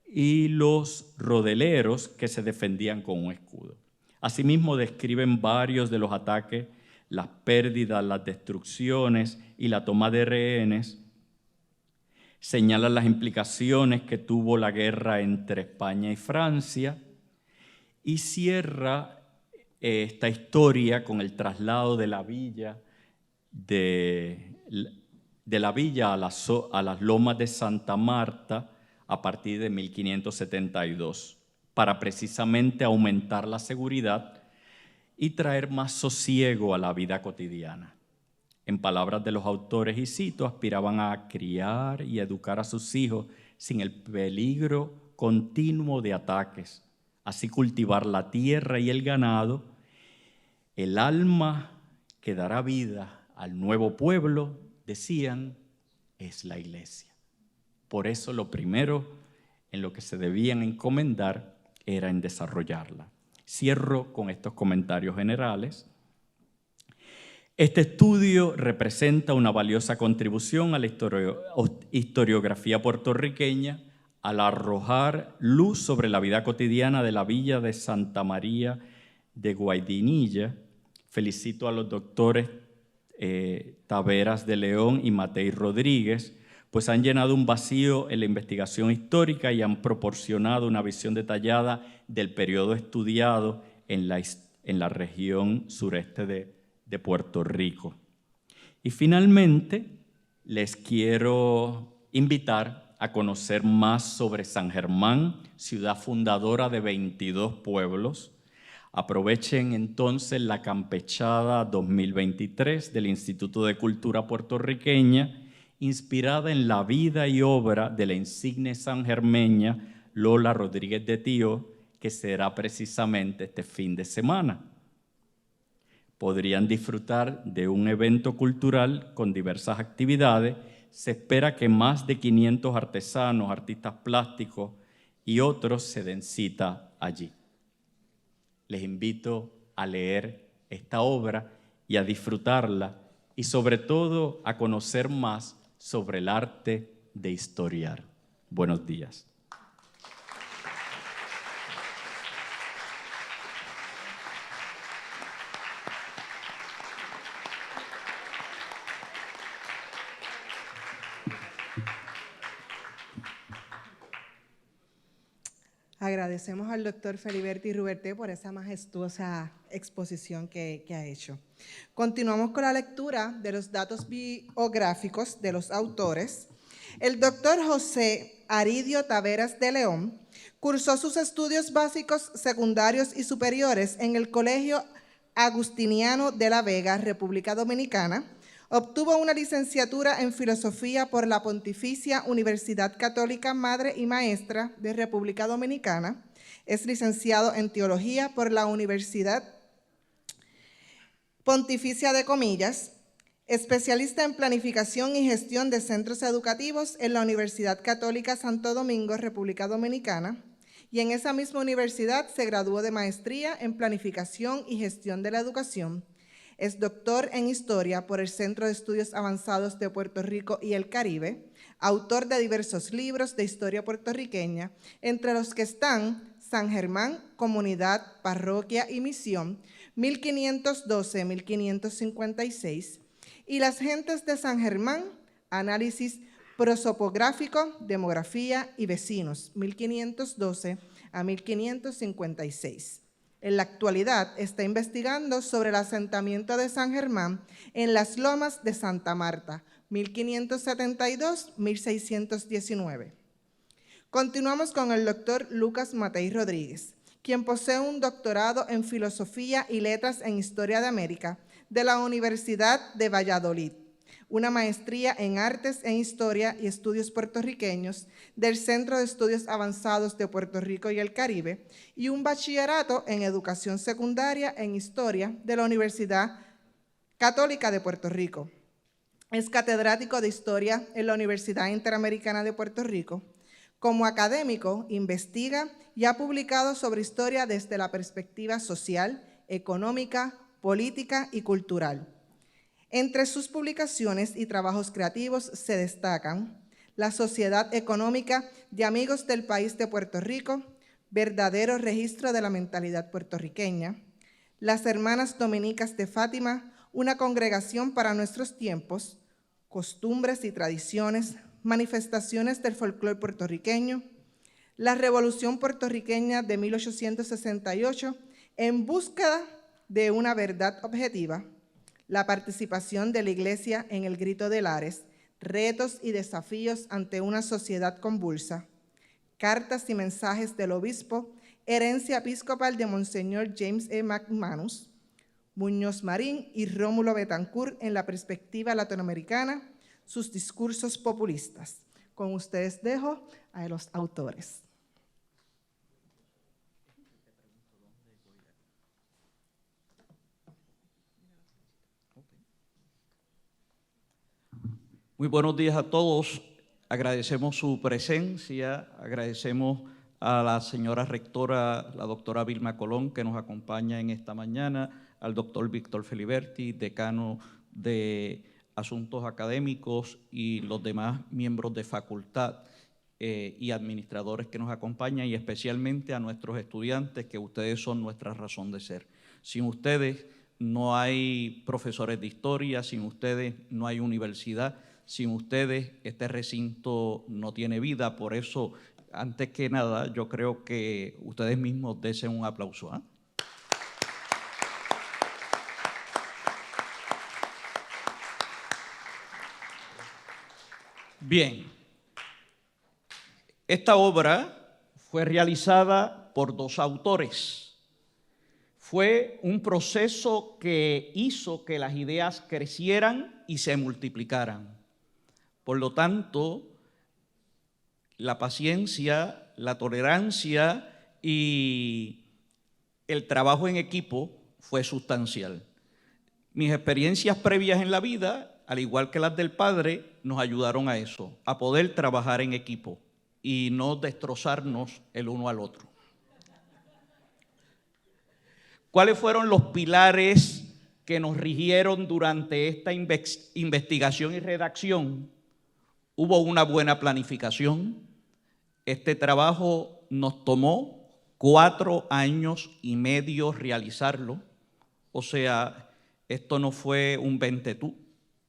y los rodeleros que se defendían con un escudo. Asimismo, describen varios de los ataques, las pérdidas, las destrucciones y la toma de rehenes. Señalan las implicaciones que tuvo la guerra entre España y Francia y cierra esta historia con el traslado de la villa a las lomas de Santa Marta a partir de 1572 para precisamente aumentar la seguridad y traer más sosiego a la vida cotidiana. En palabras de los autores, y cito, aspiraban a criar y educar a sus hijos sin el peligro continuo de ataques, así cultivar la tierra y el ganado. El alma que dará vida al nuevo pueblo, decían, es la iglesia. Por eso lo primero en lo que se debían encomendar era en desarrollarla. Cierro con estos comentarios generales. Este estudio representa una valiosa contribución a la historiografía puertorriqueña al arrojar luz sobre la vida cotidiana de la villa de Santa María de Guaidinilla. Felicito a los doctores Taveras de León y Matei Rodríguez, pues han llenado un vacío en la investigación histórica y han proporcionado una visión detallada del periodo estudiado en la región sureste de Puerto Rico. Y finalmente, les quiero invitar a conocer más sobre San Germán, ciudad fundadora de 22 pueblos, Aprovechen entonces la campechada 2023 del Instituto de Cultura Puertorriqueña, inspirada en la vida y obra de la insigne sangermeña Lola Rodríguez de Tío, que será precisamente este fin de semana. Podrían disfrutar de un evento cultural con diversas actividades. Se espera que más de 500 artesanos, artistas plásticos y otros se den cita allí. Les invito a leer esta obra y a disfrutarla y sobre todo a conocer más sobre el arte de historiar. Buenos días. Agradecemos al doctor Feliberti Ruberté por esa majestuosa exposición que ha hecho. Continuamos con la lectura de los datos biográficos de los autores. El doctor José Aridio Taveras de León cursó sus estudios básicos, secundarios y superiores en el Colegio Agustiniano de la Vega, República Dominicana. Obtuvo una licenciatura en Filosofía por la Pontificia Universidad Católica Madre y Maestra de República Dominicana. Es licenciado en Teología por la Universidad Pontificia de Comillas. Especialista en Planificación y Gestión de Centros Educativos en la Universidad Católica Santo Domingo, República Dominicana. Y en esa misma universidad se graduó de Maestría en Planificación y Gestión de la Educación. Es doctor en Historia por el Centro de Estudios Avanzados de Puerto Rico y el Caribe, autor de diversos libros de historia puertorriqueña, entre los que están San Germán, Comunidad, Parroquia y Misión, 1512-1556, y Las Gentes de San Germán, Análisis prosopográfico, Demografía y Vecinos, 1512 a 1556. En la actualidad está investigando sobre el asentamiento de San Germán en las Lomas de Santa Marta, 1572-1619. Continuamos con el doctor Lucas Matei Rodríguez, quien posee un doctorado en Filosofía y Letras en Historia de América de la Universidad de Valladolid, una maestría en Artes en Historia y Estudios Puertorriqueños del Centro de Estudios Avanzados de Puerto Rico y el Caribe y un bachillerato en Educación Secundaria en Historia de la Universidad Católica de Puerto Rico. Es catedrático de Historia en la Universidad Interamericana de Puerto Rico. Como académico, investiga y ha publicado sobre historia desde la perspectiva social, económica, política y cultural. Entre sus publicaciones y trabajos creativos se destacan La Sociedad Económica de Amigos del País de Puerto Rico, verdadero registro de la mentalidad puertorriqueña, Las Hermanas Dominicas de Fátima, una congregación para nuestros tiempos, Costumbres y Tradiciones, manifestaciones del folclore puertorriqueño, La Revolución Puertorriqueña de 1868, en búsqueda de una verdad objetiva, La participación de la Iglesia en el Grito de Lares, retos y desafíos ante una sociedad convulsa, Cartas y mensajes del obispo, herencia episcopal de Monseñor James E. McManus, Muñoz Marín y Rómulo Betancourt en la perspectiva latinoamericana, sus discursos populistas. Con ustedes dejo a los autores. Muy buenos días a todos. Agradecemos su presencia, agradecemos a la señora rectora, la doctora Vilma Colón, que nos acompaña en esta mañana, al doctor Víctor Feliberti, decano de Asuntos Académicos, y los demás miembros de facultad y administradores que nos acompañan, y especialmente a nuestros estudiantes, que ustedes son nuestra razón de ser. Sin ustedes no hay profesores de historia, sin ustedes no hay universidad, sin ustedes este recinto no tiene vida. Por eso, antes que nada, yo creo que ustedes mismos desen un aplauso, ¿eh? Bien, esta obra fue realizada por dos autores. fue un proceso que hizo que las ideas crecieran y se multiplicaran. Por lo tanto, la paciencia, la tolerancia y el trabajo en equipo fue sustancial. Mis experiencias previas en la vida, al igual que las del padre, nos ayudaron a eso, a poder trabajar en equipo y no destrozarnos el uno al otro. ¿Cuáles fueron los pilares que nos rigieron durante esta investigación y redacción? Hubo una buena planificación. Este trabajo nos tomó 4 años y medio realizarlo. O sea, esto no fue un ventetú.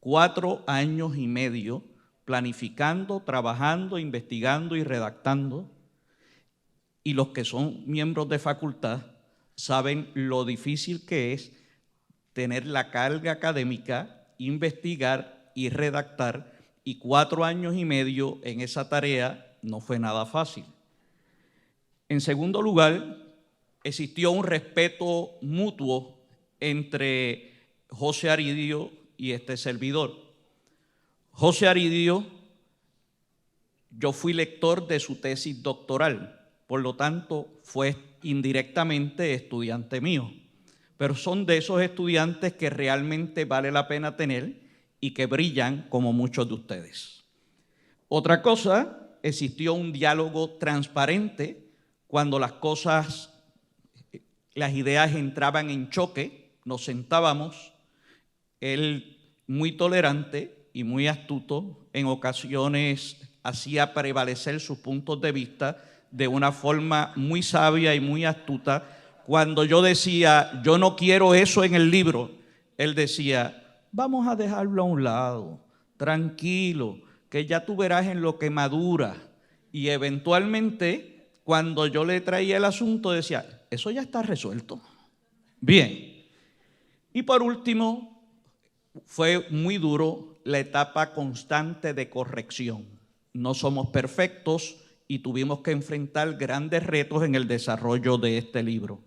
4 años y medio planificando, trabajando, investigando y redactando. Y los que son miembros de facultad saben lo difícil que es tener la carga académica, investigar y redactar, y 4 años y medio en esa tarea no fue nada fácil. En segundo lugar, existió un respeto mutuo entre José Aridio y este servidor. José Aridio, yo fui lector de su tesis doctoral, por lo tanto fue indirectamente estudiante mío, pero son de esos estudiantes que realmente vale la pena tener y que brillan como muchos de ustedes. Otra cosa, existió un diálogo transparente cuando las ideas entraban en choque, nos sentábamos, él muy tolerante y muy astuto, en ocasiones hacía prevalecer sus puntos de vista de una forma muy sabia y muy astuta. Cuando yo decía, yo no quiero eso en el libro, él decía, vamos a dejarlo a un lado, tranquilo, que ya tú verás en lo que madura. Y eventualmente, cuando yo le traía el asunto, decía, eso ya está resuelto. Bien. Y por último, fue muy duro la etapa constante de corrección. No somos perfectos y tuvimos que enfrentar grandes retos en el desarrollo de este libro.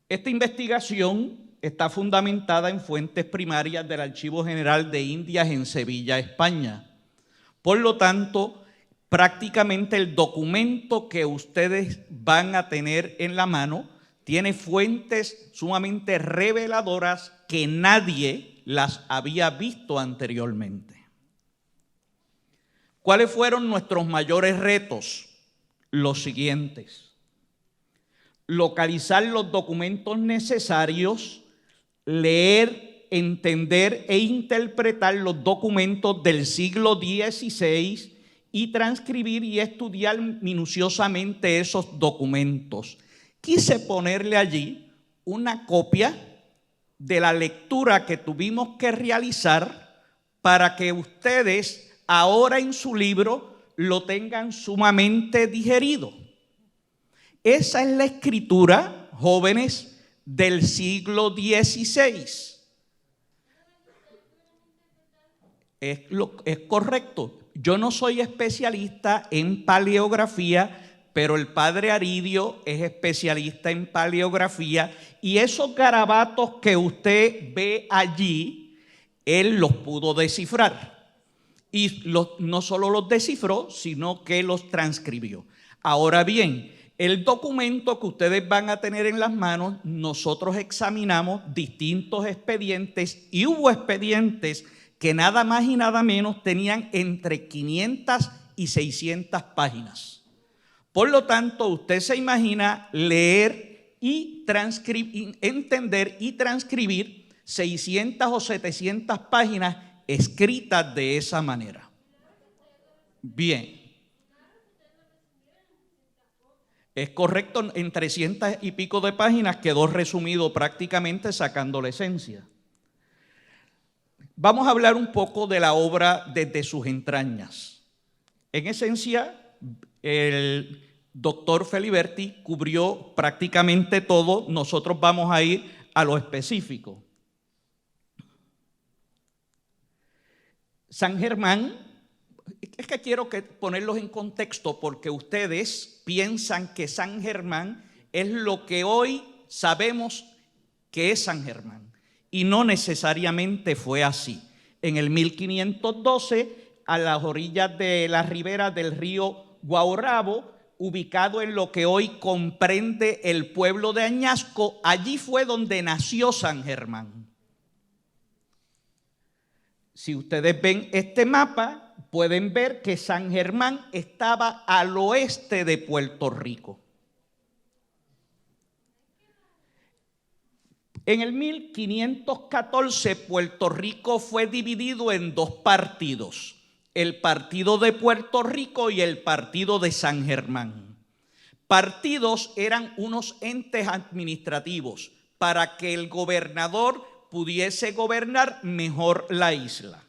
Esta investigación está fundamentada en fuentes primarias del Archivo General de Indias en Sevilla, España. Por lo tanto, prácticamente el documento que ustedes van a tener en la mano tiene fuentes sumamente reveladoras que nadie las había visto anteriormente. ¿Cuáles fueron nuestros mayores retos? Los siguientes: localizar los documentos necesarios, leer, entender e interpretar los documentos del siglo XVI y transcribir y estudiar minuciosamente esos documentos. Quise ponerle allí una copia de la lectura que tuvimos que realizar para que ustedes ahora en su libro lo tengan sumamente digerido. Esa es la escritura, jóvenes, del siglo XVI. Es correcto. Yo no soy especialista en paleografía, pero el padre Aridio es especialista en paleografía, y esos garabatos que usted ve allí, él los pudo descifrar. Y no solo los descifró, sino que los transcribió. Ahora bien, el documento que ustedes van a tener en las manos, nosotros examinamos distintos expedientes y hubo expedientes que nada más y nada menos tenían entre 500 y 600 páginas. Por lo tanto, usted se imagina leer y entender y transcribir 600 o 700 páginas escritas de esa manera. Bien. Es correcto, en 300 y pico de páginas quedó resumido prácticamente sacando la esencia. Vamos a hablar un poco de la obra desde sus entrañas. En esencia, el doctor Feliberti cubrió prácticamente todo. Nosotros vamos a ir a lo específico. San Germán, es que quiero ponerlos en contexto porque ustedes piensan que San Germán es lo que hoy sabemos que es San Germán. Y no necesariamente fue así. En el 1512, a las orillas de la ribera del río Guaurabo, ubicado en lo que hoy comprende el pueblo de Añasco, allí fue donde nació San Germán. Si ustedes ven este mapa, pueden ver que San Germán estaba al oeste de Puerto Rico. En el 1514, Puerto Rico fue dividido en dos partidos: el partido de Puerto Rico y el partido de San Germán. Partidos eran unos entes administrativos para que el gobernador pudiese gobernar mejor la isla.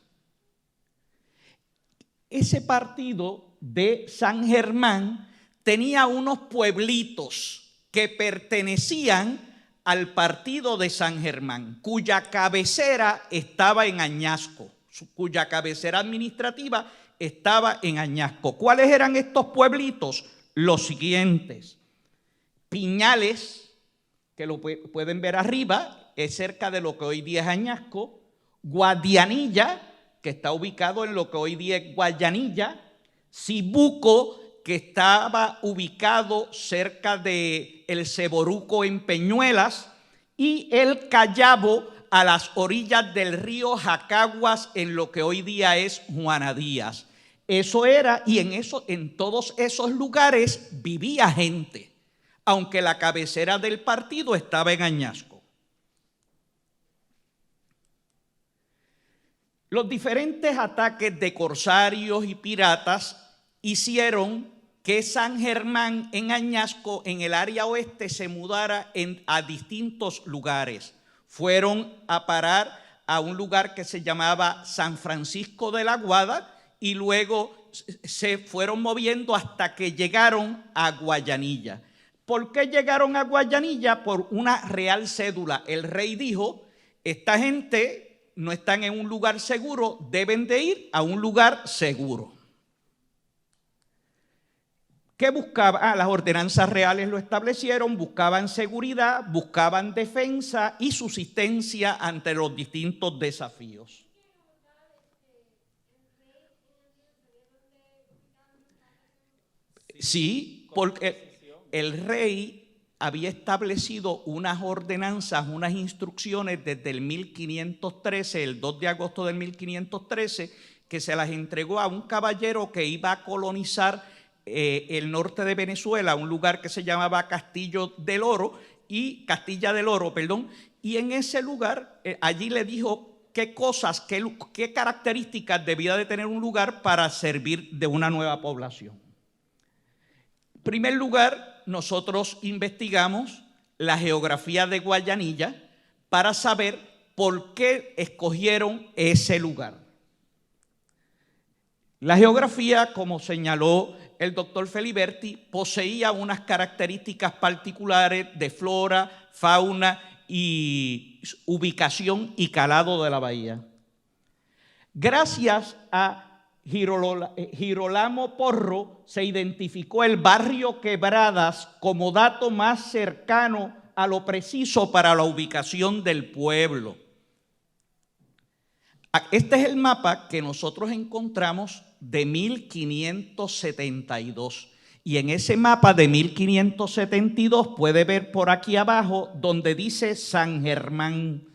Ese partido de San Germán tenía unos pueblitos que pertenecían al partido de San Germán, cuya cabecera estaba en Añasco, cuya cabecera administrativa estaba en Añasco. ¿Cuáles eran estos pueblitos? Los siguientes: Piñales, que lo pueden ver arriba, es cerca de lo que hoy día es Añasco; Guadianilla, que está ubicado en lo que hoy día es Guayanilla; Cibuco, que estaba ubicado cerca de El Ceboruco en Peñuelas; y El Callabo, a las orillas del río Jacaguas, en lo que hoy día es Juana Díaz. Eso era, y en todos esos lugares vivía gente, aunque la cabecera del partido estaba en Añasco. Los diferentes ataques de corsarios y piratas hicieron que San Germán en Añasco, en el área oeste, se mudara a distintos lugares. Fueron a parar a un lugar que se llamaba San Francisco de la Guada y luego se fueron moviendo hasta que llegaron a Guayanilla. ¿Por qué llegaron a Guayanilla? Por una real cédula. El rey dijo: esta gente no están en un lugar seguro, deben de ir a un lugar seguro. ¿Qué buscaban? Las ordenanzas reales lo establecieron, buscaban seguridad, buscaban defensa y subsistencia ante los distintos desafíos. Sí, porque el rey había establecido unas ordenanzas, unas instrucciones desde el 1513, el 2 de agosto del 1513, que se las entregó a un caballero que iba a colonizar el norte de Venezuela, un lugar que se llamaba Castilla del Oro, y en ese lugar allí le dijo qué cosas, qué características debía de tener un lugar para servir de una nueva población. En primer lugar, nosotros investigamos la geografía de Guayanilla para saber por qué escogieron ese lugar. La geografía, como señaló el doctor Feliberti, poseía unas características particulares de flora, fauna y ubicación y calado de la bahía. Gracias a Girolamo Porro se identificó el barrio Quebradas como dato más cercano a lo preciso para la ubicación del pueblo. Este es el mapa que nosotros encontramos de 1572. Y en ese mapa de 1572 puede ver por aquí abajo donde dice San Germán,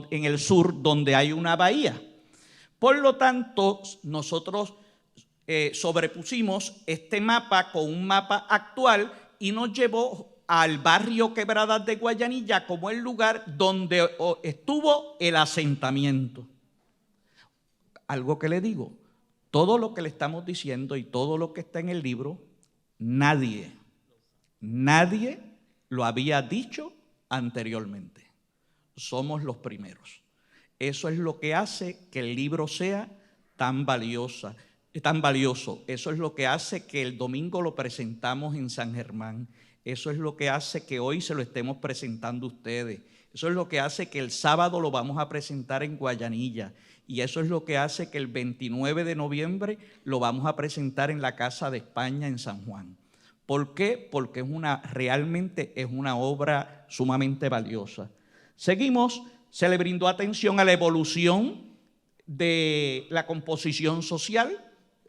en el sur, donde hay una bahía. Por lo tanto, nosotros sobrepusimos este mapa con un mapa actual y nos llevó al barrio Quebradas de Guayanilla como el lugar donde estuvo el asentamiento. Algo que le digo, todo lo que le estamos diciendo y todo lo que está en el libro, nadie lo había dicho anteriormente. Somos los primeros. Eso es lo que hace que el libro sea tan valioso. Eso es lo que hace que el domingo lo presentamos en San Germán. Eso es lo que hace que hoy se lo estemos presentando a ustedes. Eso es lo que hace que el sábado lo vamos a presentar en Guayanilla. Y eso es lo que hace que el 29 de noviembre lo vamos a presentar en la Casa de España en San Juan. ¿Por qué? Porque realmente es una obra sumamente valiosa. Seguimos, se le brindó atención a la evolución de la composición social,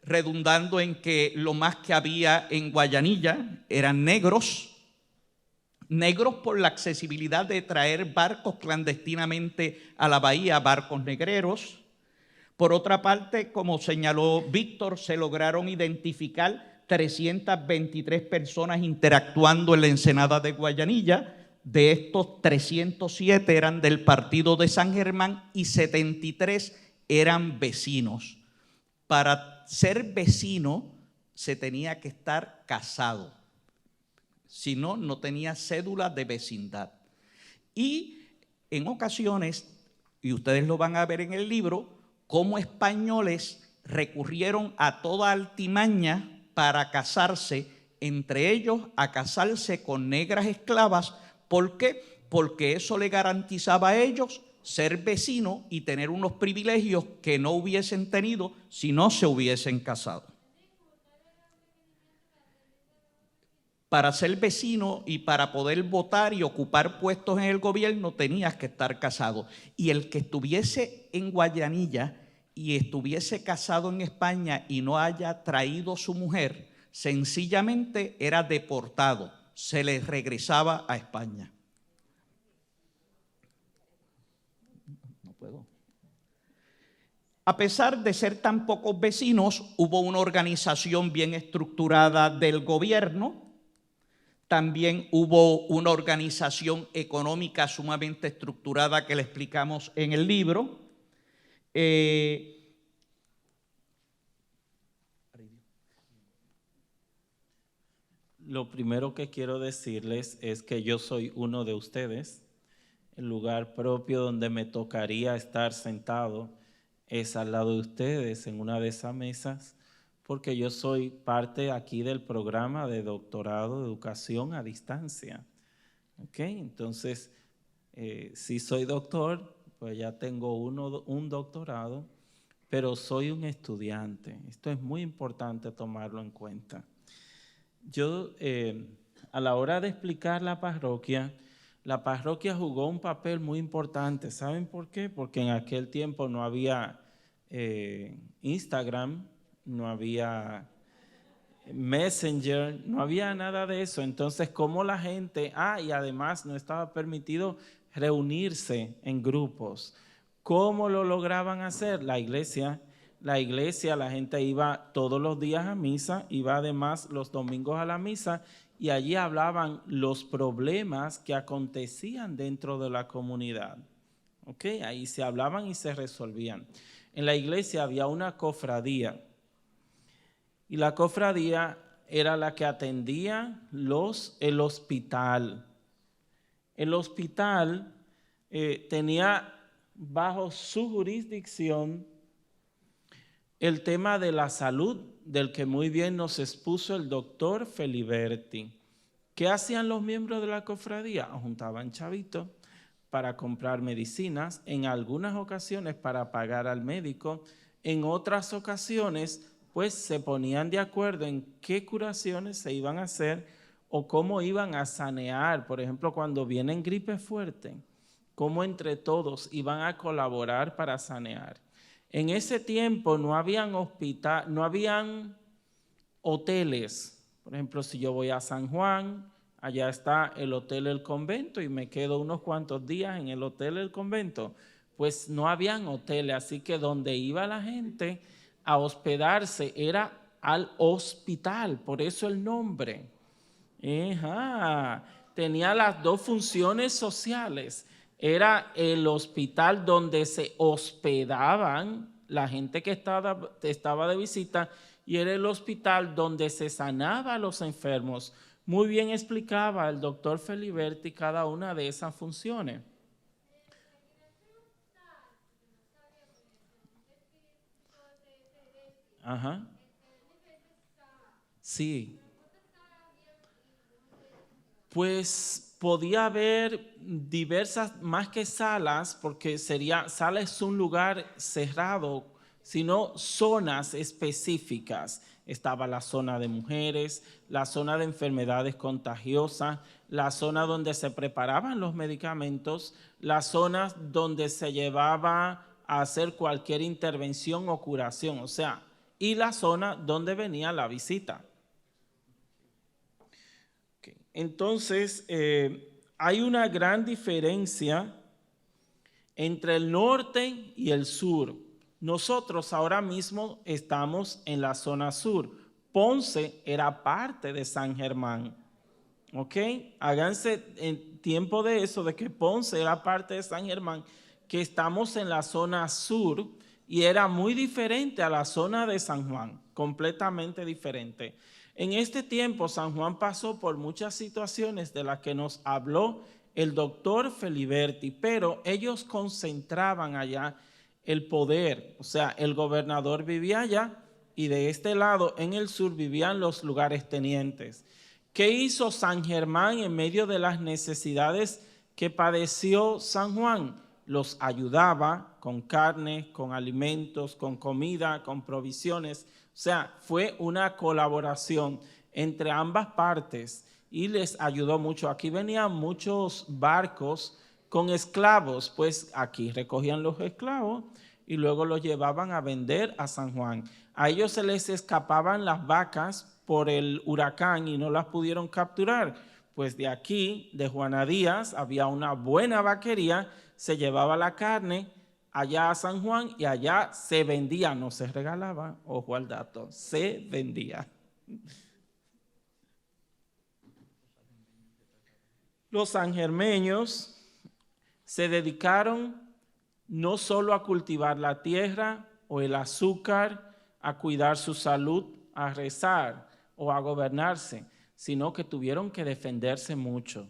redundando en que lo más que había en Guayanilla eran negros por la accesibilidad de traer barcos clandestinamente a la bahía, barcos negreros. Por otra parte, como señaló Víctor, se lograron identificar 323 personas interactuando en la ensenada de Guayanilla. De estos, 307 eran del partido de San Germán y 73 eran vecinos. Para ser vecino se tenía que estar casado, si no, no tenía cédula de vecindad. Y en ocasiones, y ustedes lo van a ver en el libro, cómo españoles recurrieron a toda altimaña para casarse, entre ellos a casarse con negras esclavas. ¿Por qué? Porque eso le garantizaba a ellos ser vecino y tener unos privilegios que no hubiesen tenido si no se hubiesen casado. Para ser vecino y para poder votar y ocupar puestos en el gobierno tenías que estar casado. Y el que estuviese en Guayanilla y estuviese casado en España y no haya traído su mujer, sencillamente era deportado, se le regresaba a España. No puedo. A pesar de ser tan pocos vecinos, hubo una organización bien estructurada del gobierno. También hubo una organización económica sumamente estructurada que le explicamos en el libro. Lo primero que quiero decirles es que yo soy uno de ustedes. El lugar propio donde me tocaría estar sentado es al lado de ustedes en una de esas mesas, porque yo soy parte aquí del programa de doctorado de educación a distancia. ¿Ok? Entonces, si soy doctor, pues ya tengo un doctorado, pero soy un estudiante. Esto es muy importante tomarlo en cuenta. Yo, a la hora de explicar la parroquia jugó un papel muy importante. ¿Saben por qué? Porque en aquel tiempo no había Instagram, no había Messenger, no había nada de eso. Entonces, ¿cómo la gente? Y además no estaba permitido reunirse en grupos. ¿Cómo lo lograban hacer? La iglesia, la gente iba todos los días a misa, iba además los domingos a la misa y allí hablaban los problemas que acontecían dentro de la comunidad. ¿Ok? Ahí se hablaban y se resolvían. En la iglesia había una cofradía. Y la cofradía era la que atendía el hospital. El hospital tenía bajo su jurisdicción el tema de la salud, del que muy bien nos expuso el doctor Feliberti. ¿Qué hacían los miembros de la cofradía? Juntaban chavitos para comprar medicinas, en algunas ocasiones para pagar al médico, en otras ocasiones pues se ponían de acuerdo en qué curaciones se iban a hacer o cómo iban a sanear. Por ejemplo, cuando vienen gripe fuerte, cómo entre todos iban a colaborar para sanear. En ese tiempo no habían hoteles. Por ejemplo, si yo voy a San Juan, allá está el Hotel El Convento y me quedo unos cuantos días en el Hotel El Convento. Pues no habían hoteles, así que donde iba la gente a hospedarse era al hospital, por eso el nombre. Tenía las dos funciones sociales. Era el hospital donde se hospedaban la gente que estaba de visita y era el hospital donde se sanaba a los enfermos. Muy bien explicaba el doctor Feliberti cada una de esas funciones. Ajá. Sí. Pues podía haber diversas, más que salas, porque sala es un lugar cerrado, sino zonas específicas. Estaba la zona de mujeres, la zona de enfermedades contagiosas, la zona donde se preparaban los medicamentos, las zonas donde se llevaba a hacer cualquier intervención o curación, o sea, y la zona donde venía la visita. Okay. Entonces, hay una gran diferencia entre el norte y el sur. Nosotros ahora mismo estamos en la zona sur. Ponce era parte de San Germán. ¿Ok? Háganse en tiempo de eso, de que Ponce era parte de San Germán, que estamos en la zona sur y era muy diferente a la zona de San Juan, completamente diferente. En este tiempo San Juan pasó por muchas situaciones de las que nos habló el doctor Feliberti, pero ellos concentraban allá el poder, o sea, el gobernador vivía allá y de este lado en el sur vivían los lugares tenientes. ¿Qué hizo San Germán en medio de las necesidades que padeció San Juan? Los ayudaba con carne, con alimentos, con comida, con provisiones. O sea, fue una colaboración entre ambas partes y les ayudó mucho. Aquí venían muchos barcos con esclavos, pues aquí recogían los esclavos y luego los llevaban a vender a San Juan. A ellos se les escapaban las vacas por el huracán y no las pudieron capturar. Pues de aquí, de Juana Díaz, había una buena vaquería, se llevaba la carne allá a San Juan y allá se vendía, no se regalaba, ojo al dato, se vendía. Los sangermeños se dedicaron no solo a cultivar la tierra o el azúcar, a cuidar su salud, a rezar o a gobernarse, sino que tuvieron que defenderse mucho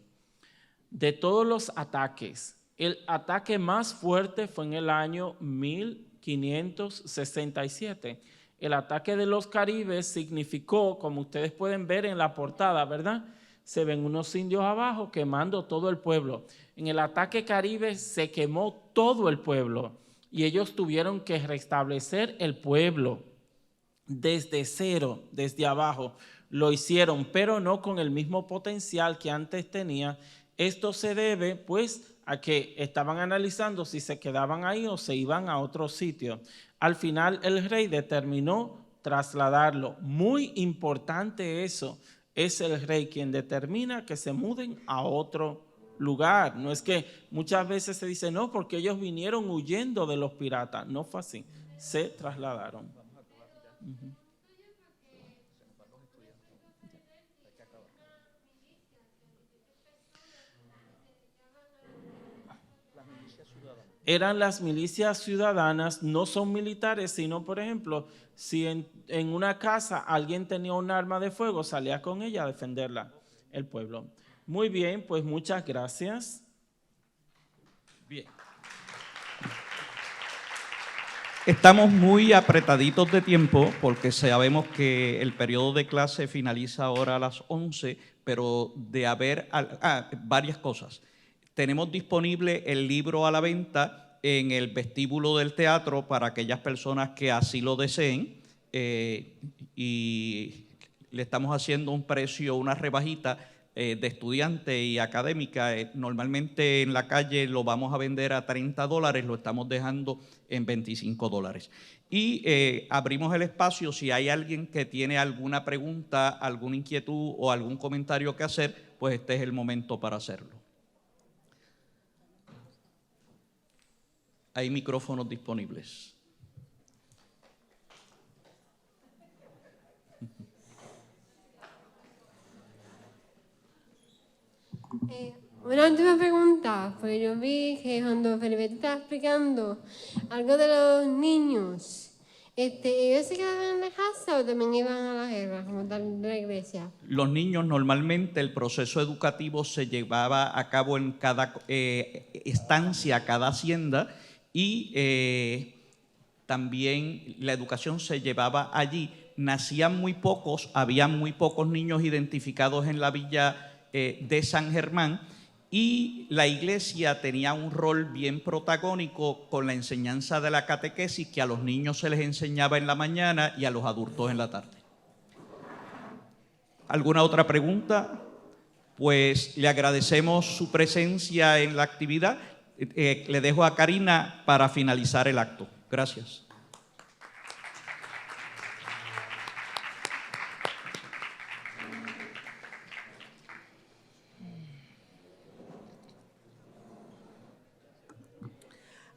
de todos los ataques. El ataque más fuerte fue en el año 1567. El ataque de los caribes significó, como ustedes pueden ver en la portada, ¿verdad? Se ven unos indios abajo quemando todo el pueblo. En el ataque caribe se quemó todo el pueblo y ellos tuvieron que restablecer el pueblo desde cero, desde abajo. Lo hicieron, pero no con el mismo potencial que antes tenía. Esto se debe, pues, a que estaban analizando si se quedaban ahí o se iban a otro sitio. Al final, el rey determinó trasladarlo. Muy importante eso. Es el rey quien determina que se muden a otro lugar. No es que muchas veces se dice, no, porque ellos vinieron huyendo de los piratas. No fue así. Se trasladaron. Eran las milicias ciudadanas, no son militares, sino, por ejemplo, si en una casa alguien tenía un arma de fuego, salía con ella a defenderla, el pueblo. Muy bien, pues muchas gracias. Bien. Estamos muy apretaditos de tiempo porque sabemos que el periodo de clase finaliza ahora a las 11, pero de haber varias cosas. Tenemos disponible el libro a la venta en el vestíbulo del teatro para aquellas personas que así lo deseen y le estamos haciendo un precio, una rebajita de estudiante y académica. Normalmente en la calle lo vamos a vender a $30, lo estamos dejando en $25. Y abrimos el espacio si hay alguien que tiene alguna pregunta, alguna inquietud o algún comentario que hacer, pues este es el momento para hacerlo. Hay micrófonos disponibles. Una última pregunta, pues yo vi que cuando Felipe estaba explicando algo de los niños, ¿ellos se quedaban en la casa o también iban a la guerra, como tal de la iglesia? Los niños normalmente el proceso educativo se llevaba a cabo en cada estancia, cada hacienda, y también la educación se llevaba allí. Nacían muy pocos, había muy pocos niños identificados en la villa de San Germán, y la iglesia tenía un rol bien protagónico con la enseñanza de la catequesis, que a los niños se les enseñaba en la mañana y a los adultos en la tarde. ¿Alguna otra pregunta? Pues le agradecemos su presencia en la actividad. Le dejo a Karina para finalizar el acto. Gracias.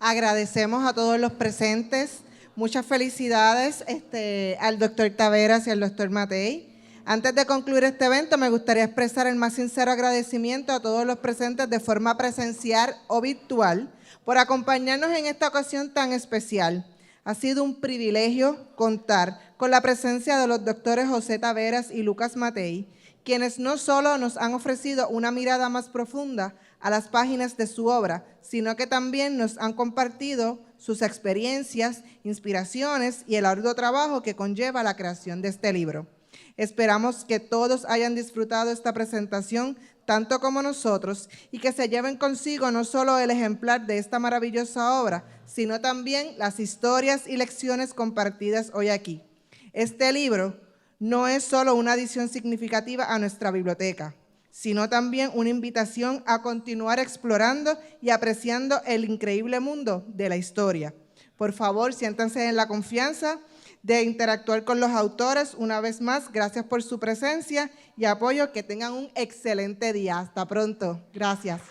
Agradecemos a todos los presentes. Muchas felicidades al doctor Taveras y al doctor Matei. Antes de concluir este evento, me gustaría expresar el más sincero agradecimiento a todos los presentes de forma presencial o virtual por acompañarnos en esta ocasión tan especial. Ha sido un privilegio contar con la presencia de los doctores José Taveras y Lucas Matei, quienes no solo nos han ofrecido una mirada más profunda a las páginas de su obra, sino que también nos han compartido sus experiencias, inspiraciones y el arduo trabajo que conlleva la creación de este libro. Esperamos que todos hayan disfrutado esta presentación tanto como nosotros y que se lleven consigo no solo el ejemplar de esta maravillosa obra, sino también las historias y lecciones compartidas hoy aquí. Este libro no es solo una adición significativa a nuestra biblioteca, sino también una invitación a continuar explorando y apreciando el increíble mundo de la historia. Por favor, siéntanse en la confianza de interactuar con los autores. Una vez más, gracias por su presencia y apoyo. Que tengan un excelente día. Hasta pronto. Gracias.